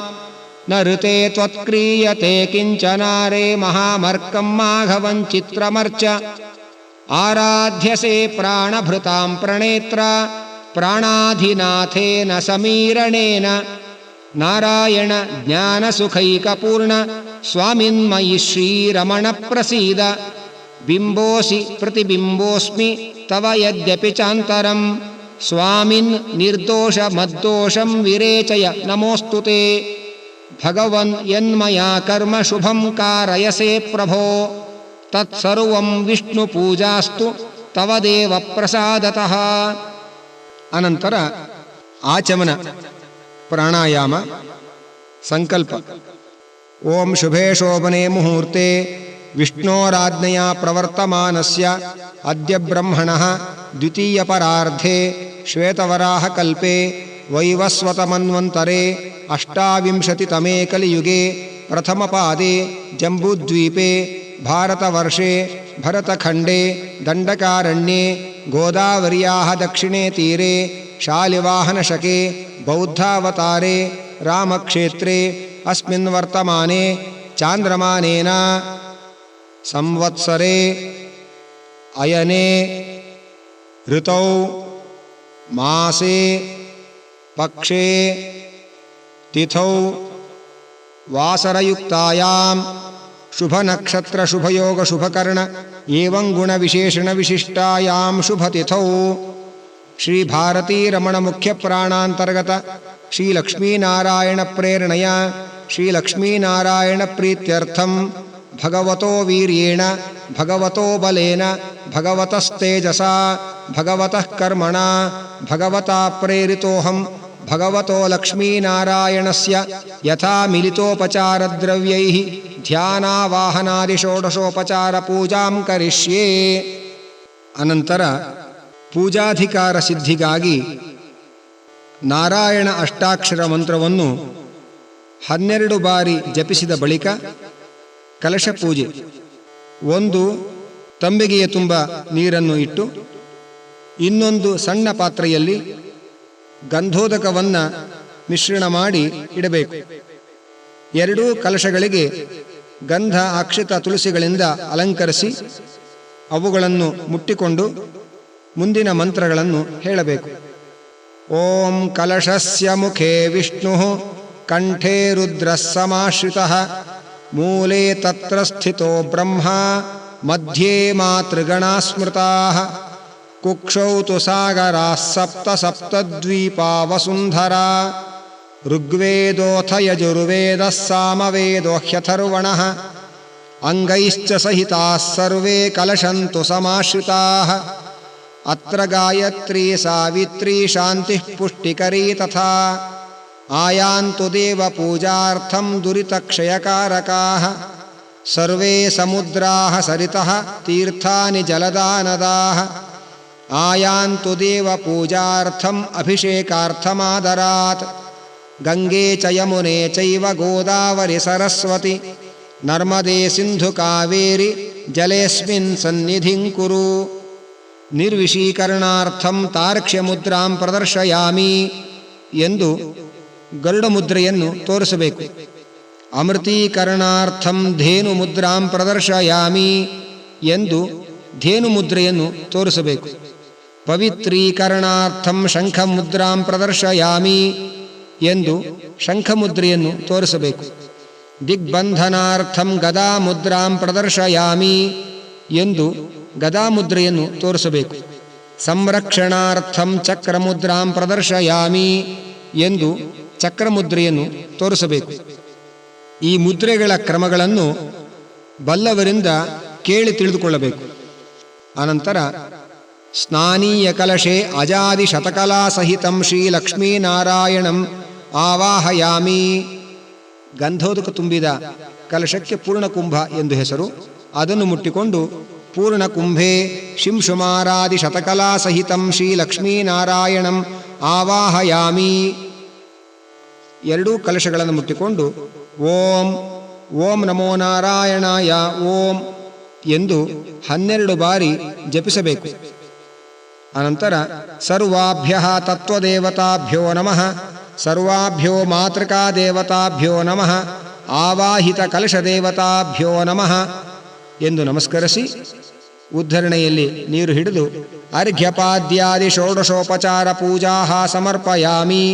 ನ ಋತೆ ತ್ವತ್ಕ್ರಿಯತೆ ಕಿಂಚನಾರೇ ಮಹಾಮರ್ಕಂ ಮಾಘವಂ ಚಿತ್ರಮರ್ಚ ಆರಾಧ್ಯಸೆ ಪ್ರಾಣಭೃತಾಂ ಪ್ರಣೇತ್ರ ಪ್ರಾಣಾಧಿನಾಥೇನ ಸಮೀರಣೇನ ನಾರಾಯಣ ಜ್ಞಾನಸುಖೈಕಪೂರ್ಣ ಸ್ವಾಮಿನ್ಮಯಿ ಶ್ರೀರಮಣ ಪ್ರಸೀದ ಬಿಂಬೋಸಿ ಪ್ರತಿಬಿಂಬೋಸ್ಮಿ ತವ ಯದ್ಯಪಿ ಚಾಂತರಂ ಸ್ವಾಮಿನ್ ನಿರ್ದೋಷ ಮದ್ದೋಷಂ ವಿರೇಚಯ ನಮೋಸ್ತುತೆ ಭಗವನ್ ಯನ್ಮಯಾ ಕರ್ಮ ಶುಭಂ ಕಾರಯಸೆ ಪ್ರಭೋ ತತ್ಸರ್ವಂ ವಿಷ್ಣು ಪೂಜಾಸ್ತು ತವ ದೇವ ಪ್ರಸಾದತಃ. ಅನಂತರ ಆಚಮನ ಪ್ರಾಣಾಯಾಮ ಸಂಕಲ್ಪ. ಓಂ ಶುಭೇ ಶೋಭನೆ ಮುಹೂರ್ತೆ ವಿಷ್ಣೋರಾಜ್ಞೆಯ ಪ್ರವರ್ತಮಾನಸ್ಯ ಅದ್ಯ ಬ್ರಹ್ಮಣಃ ದ್ವಿತೀಯ ಪರಾರ್ಧೆ ಶ್ವೇತವರಾಹ ಕಲ್ಪೆ ವೈವಸ್ವತಮನ್ವಂತರೆ ಅಷ್ಟಾವಿಂಶತಿತಮೇ ಕಲಿಯುಗೆ ಪ್ರಥಮಪಾದೆ ಜಂಬೂದ್ವೀಪೆ ಭಾರತವರ್ಷೆ ಭರತಖಂಡೆ ದಂಡಕಾರಣ್ಯೆ ಗೋದಾವರ್ಯಾಃ ದಕ್ಷಿಣೇ ತೀರೆ ಶಾಲಿವಾಹನಶಕೆ ಬೌದ್ಧಾವತಾರೆ ರಾಮಕ್ಷೇತ್ರೆ ಅಸ್ಮಿನ್ ವರ್ತಮಾನೆ ಚಾಂದ್ರಮಾನೇನ ಸಂವತ್ಸರೆ ಅಯನೆ ಋತೌ ಮಾಸೆ ಪಕ್ಷೆ ತಿಥೌ ವಾಸರಯುಕ್ತಾಯಾಂ ಶುಭನಕ್ಷತ್ರ ಶುಭಯೋಗ ಶುಭಕರ್ಣ ಏವಂ ಗುಣವಿಶೇಷಣ ವಿಶಿಷ್ಟಾಯಾಂ ಶುಭತಿಥೌ ಶ್ರೀ ಭಾರತೀ ರಮಣ ಮುಖ್ಯ ಪ್ರಾಣಾಂತರ್ಗತ ಶ್ರೀ ಲಕ್ಷ್ಮೀನಾರಾಯಣ ಪ್ರೇರಣೆಯ ಶ್ರೀ ಲಕ್ಷ್ಮೀನಾರಾಯಣ ಪ್ರೀತ್ಯರ್ಥಂ ಭಗವತೋ ವೀರ್ಯೇಣ ಭಗವತೋ ಬಲೇನ ಭಗವತಸ್ತೇಜಸಾ ಭಗವತಃ ಕರ್ಮಣ ಭಗವತಾ ಪ್ರೇರಿತೋಹಂ ಭಗವತೋ ಲಕ್ಷ್ಮೀನಾರಾಯಣಸ್ಯ ಯಥಾ ಮಿಲಿತೋಪಚಾರದ್ರವ್ಯೈಃ ಧ್ಯಾನಾವಾಹನಾದಿ ಷೋಡಶೋಪಚಾರ ಪೂಜಾಂ ಕರಿಷ್ಯೇ. ಅನಂತರ ಪೂಜಾಧಿಕಾರ ಸಿದ್ಧಿಗಾಗಿ ನಾರಾಯಣ ಅಷ್ಟಾಕ್ಷರ ಮಂತ್ರವನ್ನು 12 ಬಾರಿ ಜಪಿಸಿದ ಬಳಿಕ ಕಲಶ ಪೂಜೆ. ಒಂದು ತಂಬಿಗೆಯ ತುಂಬ ನೀರನ್ನು ಇಟ್ಟು ಇನ್ನೊಂದು ಸಣ್ಣ ಪಾತ್ರೆಯಲ್ಲಿ ಗಂಧೋದಕವನ್ನು ಮಿಶ್ರಣ ಮಾಡಿ ಇಡಬೇಕು. 2 ಕಲಶಗಳಿಗೆ ಗಂಧ ಅಕ್ಷತ ತುಳಸಿಗಳಿಂದ ಅಲಂಕರಿಸಿ ಅವುಗಳನ್ನು ಮುಟ್ಟಿಕೊಂಡು ಮುಂದಿನ ಮಂತ್ರಗಳನ್ನು ಹೇಳಬೇಕು. ಓಂ ಕಲಶಸ್ಯ ಮುಖೇ ವಿಷ್ಣು ಕಂಠೇ ರುದ್ರಃ ಸಮಾಶ್ರಿತಃ ಮೂಲೆ ತತ್ರ ಸ್ಥಿತೋ ಬ್ರಹ್ಮ ಮಧ್ಯೆ ಮಾತೃಗಣಾ ಸ್ಮೃತಾಃ ಕುಕ್ಷೌ ತು ಸಾಗರಾಃ ಸಪ್ತ ಸಪ್ತದ್ವೀಪಾ ವಸುಂಧರಾ ಋಗ್ವೇದೋಥ ಯಜುರ್ವೇದಃ ಸಾಮವೇದೋ ಹ್ಯಥರ್ವಣಃ ಅಂಗೈಶ್ಚ ಸಹಿತಾಃ ಸರ್ವೇ ಕಲಶಂತು ಸಮಾಶ್ರಿತಾಃ ಅತ್ರ ಗಾಯತ್ರಿ ಸಾವಿತ್ರಿ ಶಾಂತಿಃ ಪುಷ್ಟಿಕರೀ ತಥಾ ಆಯಾಂತು ದೇವ ಪೂಜಾರ್ಥಂ ದುರಿತಕ್ಷಯಕಾರಕಾಃ ಸರ್ವೇ ಸಮುದ್ರಾಃ ಸರಿತಃ ತೀರ್ಥಾನಿ ಜಲದಾನದಾಃ ಆಯಾಂತು ದೇವ ಪೂಜಾರ್ಥಂ ಅಭಿಷೇಕಾರ್ಥಮಾದರಾತ್ ಗಂಗೆ ಚ ಯಮುನೆ ಚೈವ ಗೋದಾವರಿ ಸರಸ್ವತಿ ನರ್ಮದೆ ಸಿಂಧು ಕಾವೇರಿ ಜಲೇಸ್ಮಿನ್ ಸನ್ನಿಧಿಂ ಕುರು. ನಿರ್ವಿಷೀಕರಣಾರ್ಥಂ ತಾರ್ಕ್ಷ್ಯ ಮುದ್ರಾಂ ಪ್ರದರ್ಶಯಾಮಿ ಎಂದು ಗರುಡ ಮುದ್ರೆಯನ್ನು ತೋರಿಸಬೇಕು. ಅಮೃತೀಕರಣಾರ್ಥಂ ಧೇನು ಮುದ್ರಾಂ ಪ್ರದರ್ಶಯಾಮಿ ಎಂದು ಧೇನು ಮುದ್ರೆಯನ್ನು ತೋರಿಸಬೇಕು. ಪವಿತ್ರೀಕರಣಾರ್ಥಂ ಶಂಖ ಮುದ್ರಾಂ ಪ್ರದರ್ಶಯಾಮಿ ಎಂದು ಶಂಖ ಮುದ್ರೆಯನ್ನು ತೋರಿಸಬೇಕು. ದಿಗ್ಬಂಧನಾರ್ಥಂ ಗದಾ ಮುದ್ರಾಂ ಪ್ರದರ್ಶಯಾಮಿ ಎಂದು ಗದಾ ಮುದ್ರೆಯನ್ನು ತೋರಿಸಬೇಕು. ಸಂರಕ್ಷಣಾರ್ಥಂ ಚಕ್ರ ಮುದ್ರಾಂ ಪ್ರದರ್ಶಯಾಮಿ ಎಂದು ಚಕ್ರ ಮುದ್ರೆಯನ್ನು ತೋರಿಸಬೇಕು. ಈ ಮುದ್ರೆಗಳ ಕ್ರಮಗಳನ್ನು ಬಲ್ಲವರಿಂದ ಕೇಳಿ ತಿಳಿದುಕೊಳ್ಳಬೇಕು. ಅನಂತರ ಸ್ನಾನೀಯ ಕಲಶೆ ಅಜಾದಿ ಶತಕಲಾ ಸಹಿತಂ ಶ್ರೀ ಲಕ್ಷ್ಮೀನಾರಾಯಣಂ ಆವಾಹಯಾಮಿ. ಗಂಧೋದಕ ತುಂಬಿದ ಕಲಶಕ್ಕೆ ಪೂರ್ಣಕುಂಭ ಎಂದು ಹೆಸರು. ಅದನ್ನು ಮುಟ್ಟಿಕೊಂಡು ಪೂರ್ಣಕುಂಭೆ ಶಿಂಶುಮಾರಾದಿ ಶತಕಲಾ ಸಹಿತಂ ಶ್ರೀ ಲಕ್ಷ್ಮೀನಾರಾಯಣಂ ಆವಾಹಯಾಮಿ. 2 ಕಲಶಗಳನ್ನು ಮುಟ್ಟಿಕೊಂಡು ಓಂ ಓಂ ನಮೋ ನಾರಾಯಣಾಯ ಓಂ ಎಂದು 12 ಬಾರಿ ಜಪಿಸಬೇಕು. ಅನಂತರ ಸರ್ವಾಭ್ಯಃ ತತ್ವದೇವತಾಭ್ಯೋ ನಮಃ ಸರ್ವಾಭ್ಯೋ ಮಾತೃಕಾ ದೇವತಾಭ್ಯೋ ನಮಃ ಆವಾಹಿತ ಕಲಶ ದೇವತಾಭ್ಯೋ ನಮಃ ಎಂದು ನಮಸ್ಕರಿಸಿ ಉದ್ಧರಣೆಯಲ್ಲಿ ನೀರು ಹಿಡಿದು ಅರ್ಘ್ಯಪಾದ್ಯಾದಿ ಷೋಡಶೋಪಚಾರ ಪೂಜಾ ಸಮರ್ಪಯಾಮಿ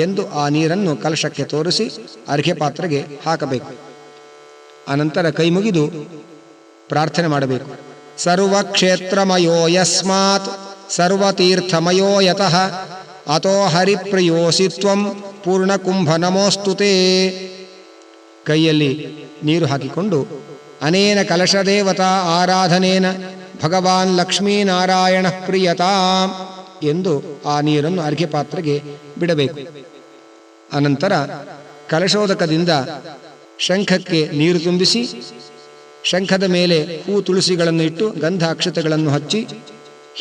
ಎಂದು ಆ ನೀರನ್ನು ಕಲಶಕ್ಕೆ ತೋರಿಸಿ ಅರ್ಘ್ಯಪಾತ್ರೆಗೆ ಹಾಕಬೇಕು. ಅನಂತರ ಕೈ ಮುಗಿದು ಪ್ರಾರ್ಥನೆ ಮಾಡಬೇಕು. ಸರ್ವಕ್ಷೇತ್ರಮಯೋ ಯಸ್ಮಾತ್ ಸರ್ವತೀರ್ಥಮಯೋ ಯತಃ ಅತೋ ಹರಿಪ್ರಿಯೋಸಿ ತ್ವಂ ಪೂರ್ಣಕುಂಭ ನಮೋಸ್ತುತೇ. ಕೈಯಲ್ಲಿ ನೀರು ಹಾಕಿಕೊಂಡು ಅನೇನ ಕಲಶದೇವತಾ ಆರಾಧನೇನ ಭಗವಾನ್ ಲಕ್ಷ್ಮೀನಾರಾಯಣ ಪ್ರಿಯತಾಂ ಎಂದು ಆ ನೀರನ್ನು ಅರ್ಘ್ಯಪಾತ್ರೆಗೆ ಬಿಡಬೇಕು. ಅನಂತರ ಕಲಶೋದಕದಿಂದ ಶಂಖಕ್ಕೆ ನೀರು ತುಂಬಿಸಿ ಶಂಖದ ಮೇಲೆ ಹೂ ತುಳಸಿಗಳನ್ನು ಇಟ್ಟು ಗಂಧ ಅಕ್ಷತೆಗಳನ್ನು ಹಚ್ಚಿ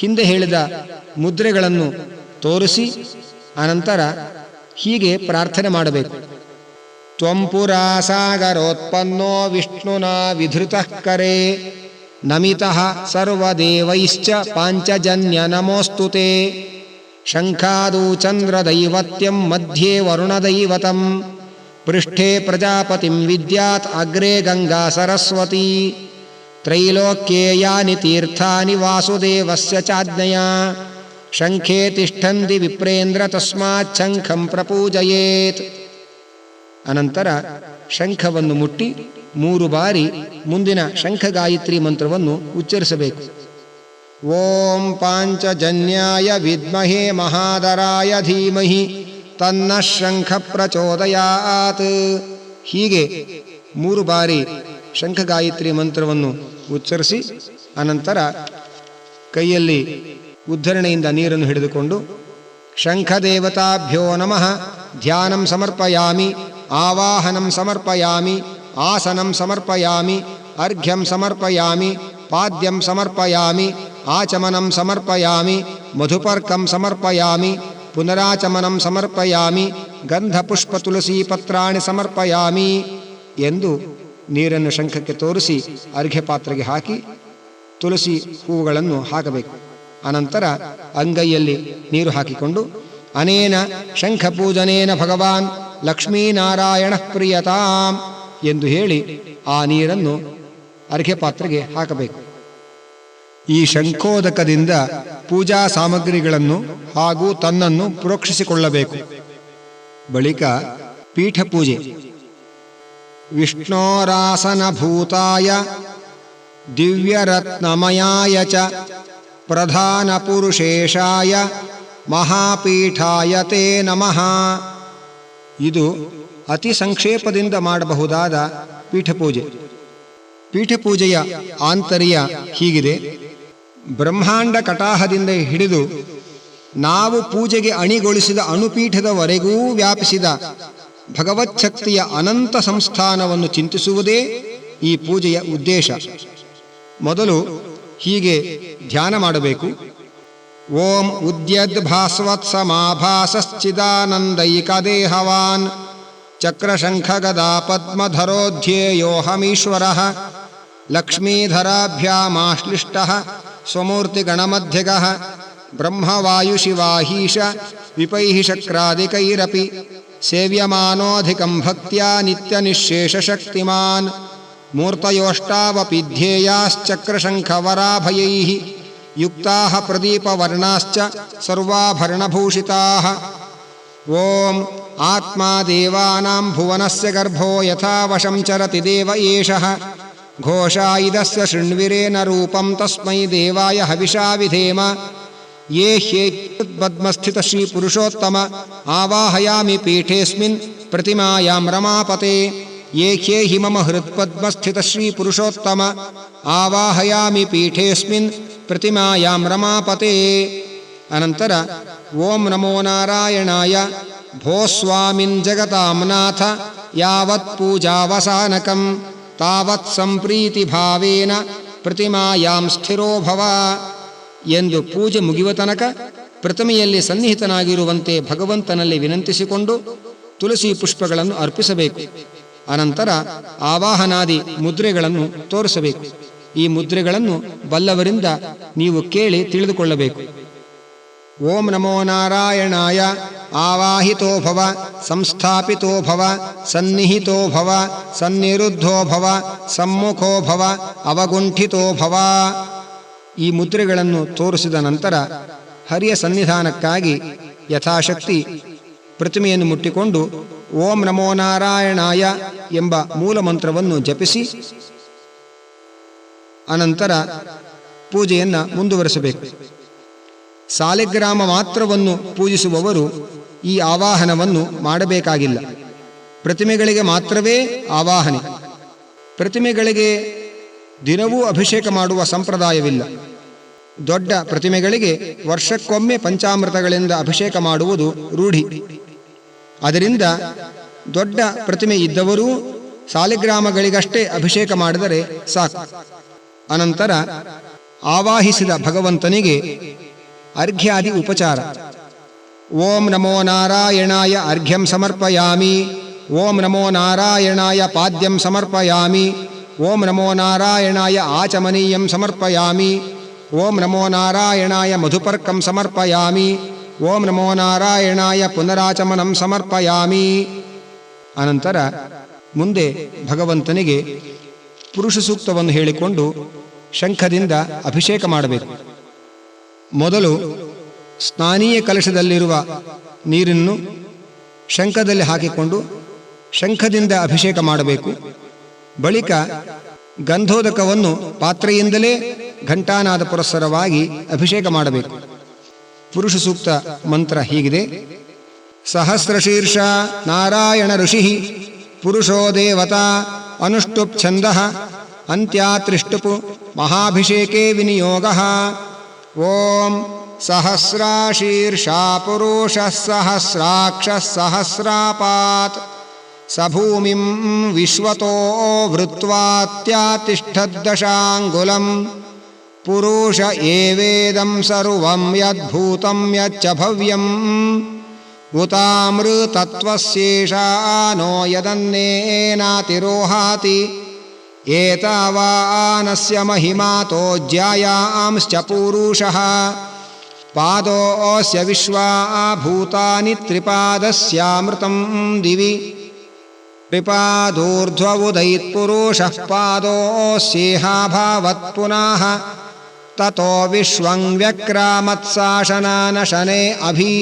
ಹಿಂದೆ ಹೇಳಿದ ಮುದ್ರೆಗಳನ್ನು ತೋರಿಸಿ ಅನಂತರ ಹೀಗೆ ಪ್ರಾರ್ಥನೆ ಮಾಡಬೇಕು. ತ್ವಂ ಪುರಾ ಸಾಗರೋತ್ಪನ್ನೋ ವಿಷ್ಣುನಾ ವಿಧೃತಃ ಕರೆ ನಮಿತಃ ಸರ್ವದೇವೈಶ್ಚ ಪಾಂಚಜನ್ಯ ನಮೋಸ್ತುತೆ. ಶಂಖಾದೌ ಚಂದ್ರದೈವತ್ಯಂ ಮಧ್ಯೆ ವರುಣದೈವತಂ ಪೃಷ್ಠೆ ಪ್ರಜಾಪತಿಂ ವಿದ್ಯಾತ್ ಅಗ್ರೆ ಗಂಗಾ ಸರಸ್ವತಿ. ತ್ರೈಲೋಕ್ಯೇ ಯಾನಿ ತೀರ್ಥಾನಿ ವಾಸುದೇವಸ್ಯ ಚಾಜ್ಞಯಾ ಶಂಖೇ ತಿಷ್ಠಂತಿ ವಿಪ್ರೇಂದ್ರ ತಸ್ಮಾತ್ ಶಂಖಂ ಪ್ರಪೂಜಯೇತ್. ಅನಂತರ ಶಂಖವನ್ನು ಮುಟ್ಟಿ 3 ಬಾರಿ ಮುಂದಿನ ಶಂಖ ಗಾಯತ್ರಿ ಮಂತ್ರವನ್ನು ಉಚ್ಚರಿಸಬೇಕು. ಓಂ ಪಾಂಚಜನ್ಯಾಯ ವಿದ್ಮಹೇ ಮಹಾದರಾಯ ಧೀಮಹಿ ತನ್ನ ಶಂಖ ಪ್ರಚೋದಯಾತ್. ಹೀಗೆ 3 ಬಾರಿ ಶಂಖ ಗಾಯತ್ರಿ ಮಂತ್ರವನ್ನು ಉಚ್ಚರಿಸಿ ಅನಂತರ ಕೈಯಲ್ಲಿ ಉದ್ಧರಣೆಯಿಂದ ನೀರನ್ನು ಹಿಡಿದುಕೊಂಡು ಶಂಖದೇವತಾಭ್ಯೋ ನಮಃ ಧ್ಯಾನಂ ಸಮರ್ಪಯಾಮಿ ಆವಾಹನಂ ಸಮರ್ಪಯಾಮಿ ಆಸನಂ ಸಮರ್ಪಯಾಮಿ ಅರ್ಘ್ಯಂ ಸಮರ್ಪಯಾಮಿ ಪಾದ್ಯಂ ಸಮರ್ಪಯಾಮಿ ಆಚಮನಂ ಸಮರ್ಪಯಾಮಿ ಮಧುಪರ್ಕಂ ಸಮರ್ಪಯಾಮಿ ಪುನರಾಚಮನಂ ಸಮರ್ಪಯಾಮಿ ಗಂಧಪುಷ್ಪ ತುಳಸಿ ಪತ್ರಾಣಿ ಸಮರ್ಪಯಾಮಿ ಎಂದು ನೀರನ್ನು ಶಂಖಕ್ಕೆ ತೋರಿಸಿ ಅರ್ಘ್ಯ ಪಾತ್ರೆಗೆ ಹಾಕಿ ತುಳಸಿ ಹೂವುಗಳನ್ನು ಹಾಕಬೇಕು. ಅನಂತರ ಅಂಗೈಯಲ್ಲಿ ನೀರು ಹಾಕಿಕೊಂಡು ಅನೇನ ಶಂಖಪೂಜನೇನ ಭಗವಾನ್ ಲಕ್ಷ್ಮೀನಾರಾಯಣ ಪ್ರಿಯತಾಂ ಎಂದು ಹೇಳಿ ಆ ನೀರನ್ನು ಅರ್ಘ್ಯ ಪಾತ್ರೆಗೆ ಹಾಕಬೇಕು. ಈ ಶಂಖೋದಕದಿಂದ ಪೂಜಾ ಸಾಮಗ್ರಿಗಳನ್ನು ಹಾಗೂ ತನ್ನನ್ನು ಪ್ರೋಕ್ಷಿಸಿಕೊಳ್ಳಬೇಕು. ಬಳಿಕ ಪೀಠ ಪೂಜೆ. ವಿಷ್ಣೋರಾಸನಭೂತಾಯ ದಿವ್ಯರತ್ನಮಯಾಯ ಚ ಪ್ರಧಾನಪುರುಷೇಶಾಯ ಮಹಾಪೀಠಾಯ ತೇ ನಮಃ. ಇದು ಅತಿ ಸಂಕ್ಷೇಪದಿಂದ ಮಾಡಬಹುದಾದ ಪೀಠಪೂಜೆ. ಪೀಠಪೂಜೆಯ ಆಂತರ್ಯ ಹೀಗಿದೆ. ಬ್ರಹ್ಮಾಂಡ ಕಟಾಹದಿಂದ ಹಿಡಿದು ನಾವು ಪೂಜೆಗೆ ಅಣಿಗೊಳಿಸಿದ ಅಣುಪೀಠದವರೆಗೂ ವ್ಯಾಪಿಸಿದ ಭಗವಚ್ಛಕ್ತಿಯ ಅನಂತ ಸಂಸ್ಥಾನವನ್ನು ಚಿಂತಿಸುವುದೇ ಈ ಪೂಜೆಯ ಉದ್ದೇಶ. ಮೊದಲು ಹೀಗೆ ಧ್ಯಾನ ಮಾಡಬೇಕು. ಓಂ ಉದ್ಯದ್ಭಾಸ್ವತ್ಸಮಾಭಾಸಶ್ಚಿದಾನಂದೈಕದೇಹವಾನ್ ಚಕ್ರಶಂಖಗದಾ ಪದ್ಮಧರೋಧ್ಯೇಯೋಹಮೀಶ್ವರಃ ಲಕ್ಷ್ಮೀಧರಾಭ್ಯಾಮಾಶ್ಲಿಷ್ಟಃ ಸ್ವಮೂರ್ತಿಗಣಮಧ್ಯಗಃ ಬ್ರಹ್ಮವಾಯುಶಿವಾಹೀಶ ವಿಪೈಃ ಶಕ್ರಾದಿಕೈರಪಿ ಸೇವ್ಯಮಾನೋಧಿಕಂ ಭಕ್ತ್ಯಾ ನಿತ್ಯನಿಶ್ಶೇಷಶಕ್ತಿಮಾನ್ ಮೂರ್ತಯೋಷ್ಟಾವಪಿ ಧ್ಯೇಯಾಶ್ಚಕ್ರಶಂಖವರಾಭಯೈಃ ಯುಕ್ತಾಃ ಪ್ರದೀಪವರ್ಣಾಶ್ಚ ಸರ್ವಾಭರಣಭೂಷಿತಾಃ. ಓಂ ಆತ್ಮಾ ದೇವಾನಾಂ ಭುವನಸ್ಯ ಗರ್ಭೋ ಯಥಾ ವಶಂ ಚರತಿ ದೇವ ಏಷಃ ಘೋಷಾಯಿದಸ್ಯ ಶೃಣ್ವಿರೇನ ರೂಪಂ ತಸ್ಮೈ ದೇವಾಯ ಹವಿಷಾ ವಿಧೇಮ. ಯೇ ಹ್ಯೇತ್ಪದ್ಮಸ್ಥಿತ ಶ್ರೀ ಪುರುಷೋತ್ತಮ ಆವಾಹಯಾಮಿ ಪೀಠೇಸ್ಮಿನ್ ಪ್ರತಿಮಾಯಾಂ ರಮಾಪತೆ. ಯೇ ಹ್ಯೇಹಿ ಮಮ ಹೃತ್ಪದ್ಮಸ್ಥಿತ ಶ್ರೀ ಪುರುಷೋತ್ತಮ ಆವಾಹಯಾಮಿ ಪೀಠೇಸ್ಮಿನ್ ಪ್ರತಿಮಾಯಾಂ ರಮಾಪತೆ. ಅನಂತರ ಓಂ ನಮೋ ನಾರಾಯಣಾಯ ಭೋ ಸ್ವಾಮಿನ್ ಜಗತಾಂನಾಥ ಯಾವತ್ ಪೂಜಾವಸಾನಕಂ ತಾವತ್ ಸಂಪ್ರೀತಿ ಭಾವೇನ ಪ್ರತಿಮಾಯಾಂ ಸ್ಥಿರೋ ಭವ ಎಂದು ಪೂಜೆ ಮುಗಿಯುವ ತನಕ ಪ್ರತಿಮೆಯಲ್ಲಿ ಸನ್ನಿಹಿತನಾಗಿರುವಂತೆ ಭಗವಂತನಲ್ಲಿ ವಿನಂತಿಸಿಕೊಂಡು ತುಳಸಿ ಪುಷ್ಪಗಳನ್ನು ಅರ್ಪಿಸಬೇಕು. ಅನಂತರ ಆವಾಹನಾದಿ ಮುದ್ರೆಗಳನ್ನು ತೋರಿಸಬೇಕು. ಈ ಮುದ್ರೆಗಳನ್ನು ಬಲ್ಲವರಿಂದ ನೀವು ಕೇಳಿ ತಿಳಿದುಕೊಳ್ಳಬೇಕು. ಓಂ ನಮೋ ನಾರಾಯಣಾಯ ಆವಾಹಿತೋ ಭವ ಸಂಸ್ಥಾಪಿತೋ ಭವ ಸನ್ನಿಹಿತೋ ಭವ ಸನ್ನಿರುದ್ಧೋ ಭವ ಸಮ್ಮುಖೋ ಭವ ಅವಗುಂಠಿತೋ ಭವ. ಈ ಮುದ್ರೆಗಳನ್ನು ತೋರಿಸಿದ ನಂತರ ಹರಿಯ ಸನ್ನಿಧಾನಕ್ಕಾಗಿ ಯಥಾಶಕ್ತಿ ಪ್ರತಿಮೆಯನ್ನು ಮುಟ್ಟಿಕೊಂಡು ಓಂ ನಮೋ ನಾರಾಯಣಾಯ ಎಂಬ ಮೂಲ ಮಂತ್ರವನ್ನು ಜಪಿಸಿ ಅನಂತರ ಪೂಜೆಯನ್ನು ಮುಂದುವರಿಸಬೇಕು. ಸಾಲಿಗ್ರಾಮ ಮಾತ್ರವನ್ನು ಪೂಜಿಸುವವರು ಈ ಆವಾಹನವನ್ನು ಮಾಡಬೇಕಾಗಿಲ್ಲ. ಪ್ರತಿಮೆಗಳಿಗೆ ಮಾತ್ರವೇ ಆವಾಹನೆ. ಪ್ರತಿಮೆಗಳಿಗೆ ದಿನವೂ ಅಭಿಷೇಕ ಮಾಡುವ ಸಂಪ್ರದಾಯವಿಲ್ಲ. ದೊಡ್ಡ ಪ್ರತಿಮೆಗಳಿಗೆ ವರ್ಷಕ್ಕೊಮ್ಮೆ ಪಂಚಾಮೃತಗಳಿಂದ ಅಭಿಷೇಕ ಮಾಡುವುದು ರೂಢಿ. ಅದರಿಂದ ದೊಡ್ಡ ಪ್ರತಿಮೆ ಇದ್ದವರೂ ಸಾಲಿಗ್ರಾಮಗಳಿಗಷ್ಟೇ ಅಭಿಷೇಕ ಮಾಡಿದರೆ ಸಾಕು. ಅನಂತರ ಆವಾಹಿಸಿದ ಭಗವಂತನಿಗೆ ಅರ್ಘ್ಯಾದಿ ಉಪಚಾರ. ಓಂ ನಮೋ ನಾರಾಯಣಾಯ ಅರ್ಘ್ಯಂ ಸಮರ್ಪಯಾಮಿ. ಓಂ ನಮೋ ನಾರಾಯಣಾಯ ಪಾದ್ಯಂ ಸಮರ್ಪಯಾಮಿ. ಓಂ ನಮೋ ನಾರಾಯಣಾಯ ಆಚಮನೀಯಂ ಸಮರ್ಪಯಾಮಿ. ಓಂ ನಮೋ ನಾರಾಯಣಾಯ ಮಧುಪರ್ಕಂ ಸಮರ್ಪಯಾಮಿ. ಓಂ ನಮೋ ನಾರಾಯಣಾಯ ಪುನರಾಚಮನಂ ಸಮರ್ಪಯಾಮಿ. ಅನಂತರ ಮುಂದೆ ಭಗವಂತನಿಗೆ ಪುರುಷ ಸೂಕ್ತವನ್ನು ಹೇಳಿಕೊಂಡು ಶಂಖದಿಂದ ಅಭಿಷೇಕ ಮಾಡಬೇಕು. ಮೊದಲು ಸ್ನಾನೀಯ ಕಲಶದಲ್ಲಿರುವ ನೀರನ್ನು ಶಂಖದಲ್ಲಿ ಹಾಕಿಕೊಂಡು ಶಂಖದಿಂದ ಅಭಿಷೇಕ ಮಾಡಬೇಕು. ಬಳಿಕ ಗಂಧೋದಕವನ್ನು ಪಾತ್ರೆಯಿಂದಲೇ ಘಂಟಾನಾದ ಪುರಸ್ಸರವಾಗಿ ಅಭಿಷೇಕ ಮಾಡಬೇಕು. ಪುರುಷ ಸೂಕ್ತ ಮಂತ್ರ ಹೀಗಿದೆ. ಸಹಸ್ರಶೀರ್ಷ ನಾರಾಯಣ ಋಷಿ ಪುರುಷೋ ದೇವತಾ ಅನುಷ್ಟುಪ್ ಛಂದಃ ಅಂತ್ಯಾತ್ರಿಷ್ಟುಪು ಮಹಾಭಿಷೇಕೆ ವಿನಿಯೋಗಃ. ಓಂ ಸಹಸ್ರಾಶೀರ್ಷಾ ಪುರುಷಃ ಸಹಸ್ರಾಕ್ಷಃ ಸಹಸ್ರಾಪಾತ್ ಸ ಭೂಮಿಂ ವಿಶ್ವತೋ ವೃತ್ವಾತ್ಯಾತಿಷ್ಠದ್ದಶಾಂಗುಲಂ ಪುರುಷ ಏವೇದಂ ಸರ್ವಂ ಯದ್ಭೂತಂ ಯಚ್ಚ ಭವ್ಯಂ ಉತಾಮೃತತ್ವಸ್ಯೇಷಾನೋ ಯದನ್ನೇನಾತಿರೋಹಾತಿ ಏತಾವಾನಸ್ಯ ಮಹಿಮಾತೋ ಜ್ಯಾಯಾಂಶ್ಚ ಪೂರುಷಃ ಪಾದೋಸ್ಯ ವಿಶ್ವಾ ಭೂತಾನಿ ತ್ರಿಪಾದಸ್ಯಾಮೃತಂ ದಿವಿ ತ್ರಿಪಾದೋರ್ಧ್ವವುದೈತ್ಪುರುಷಃ ಪಾದೋಸ್ಯೇಹಾಭಾವತ್ ಪುನಃ ತತೋ ವಿಶ್ವಂ ವ್ಯಕ್ರಾಮತ್ಸಾಶನಾನಶನೇ ಅಭಿ.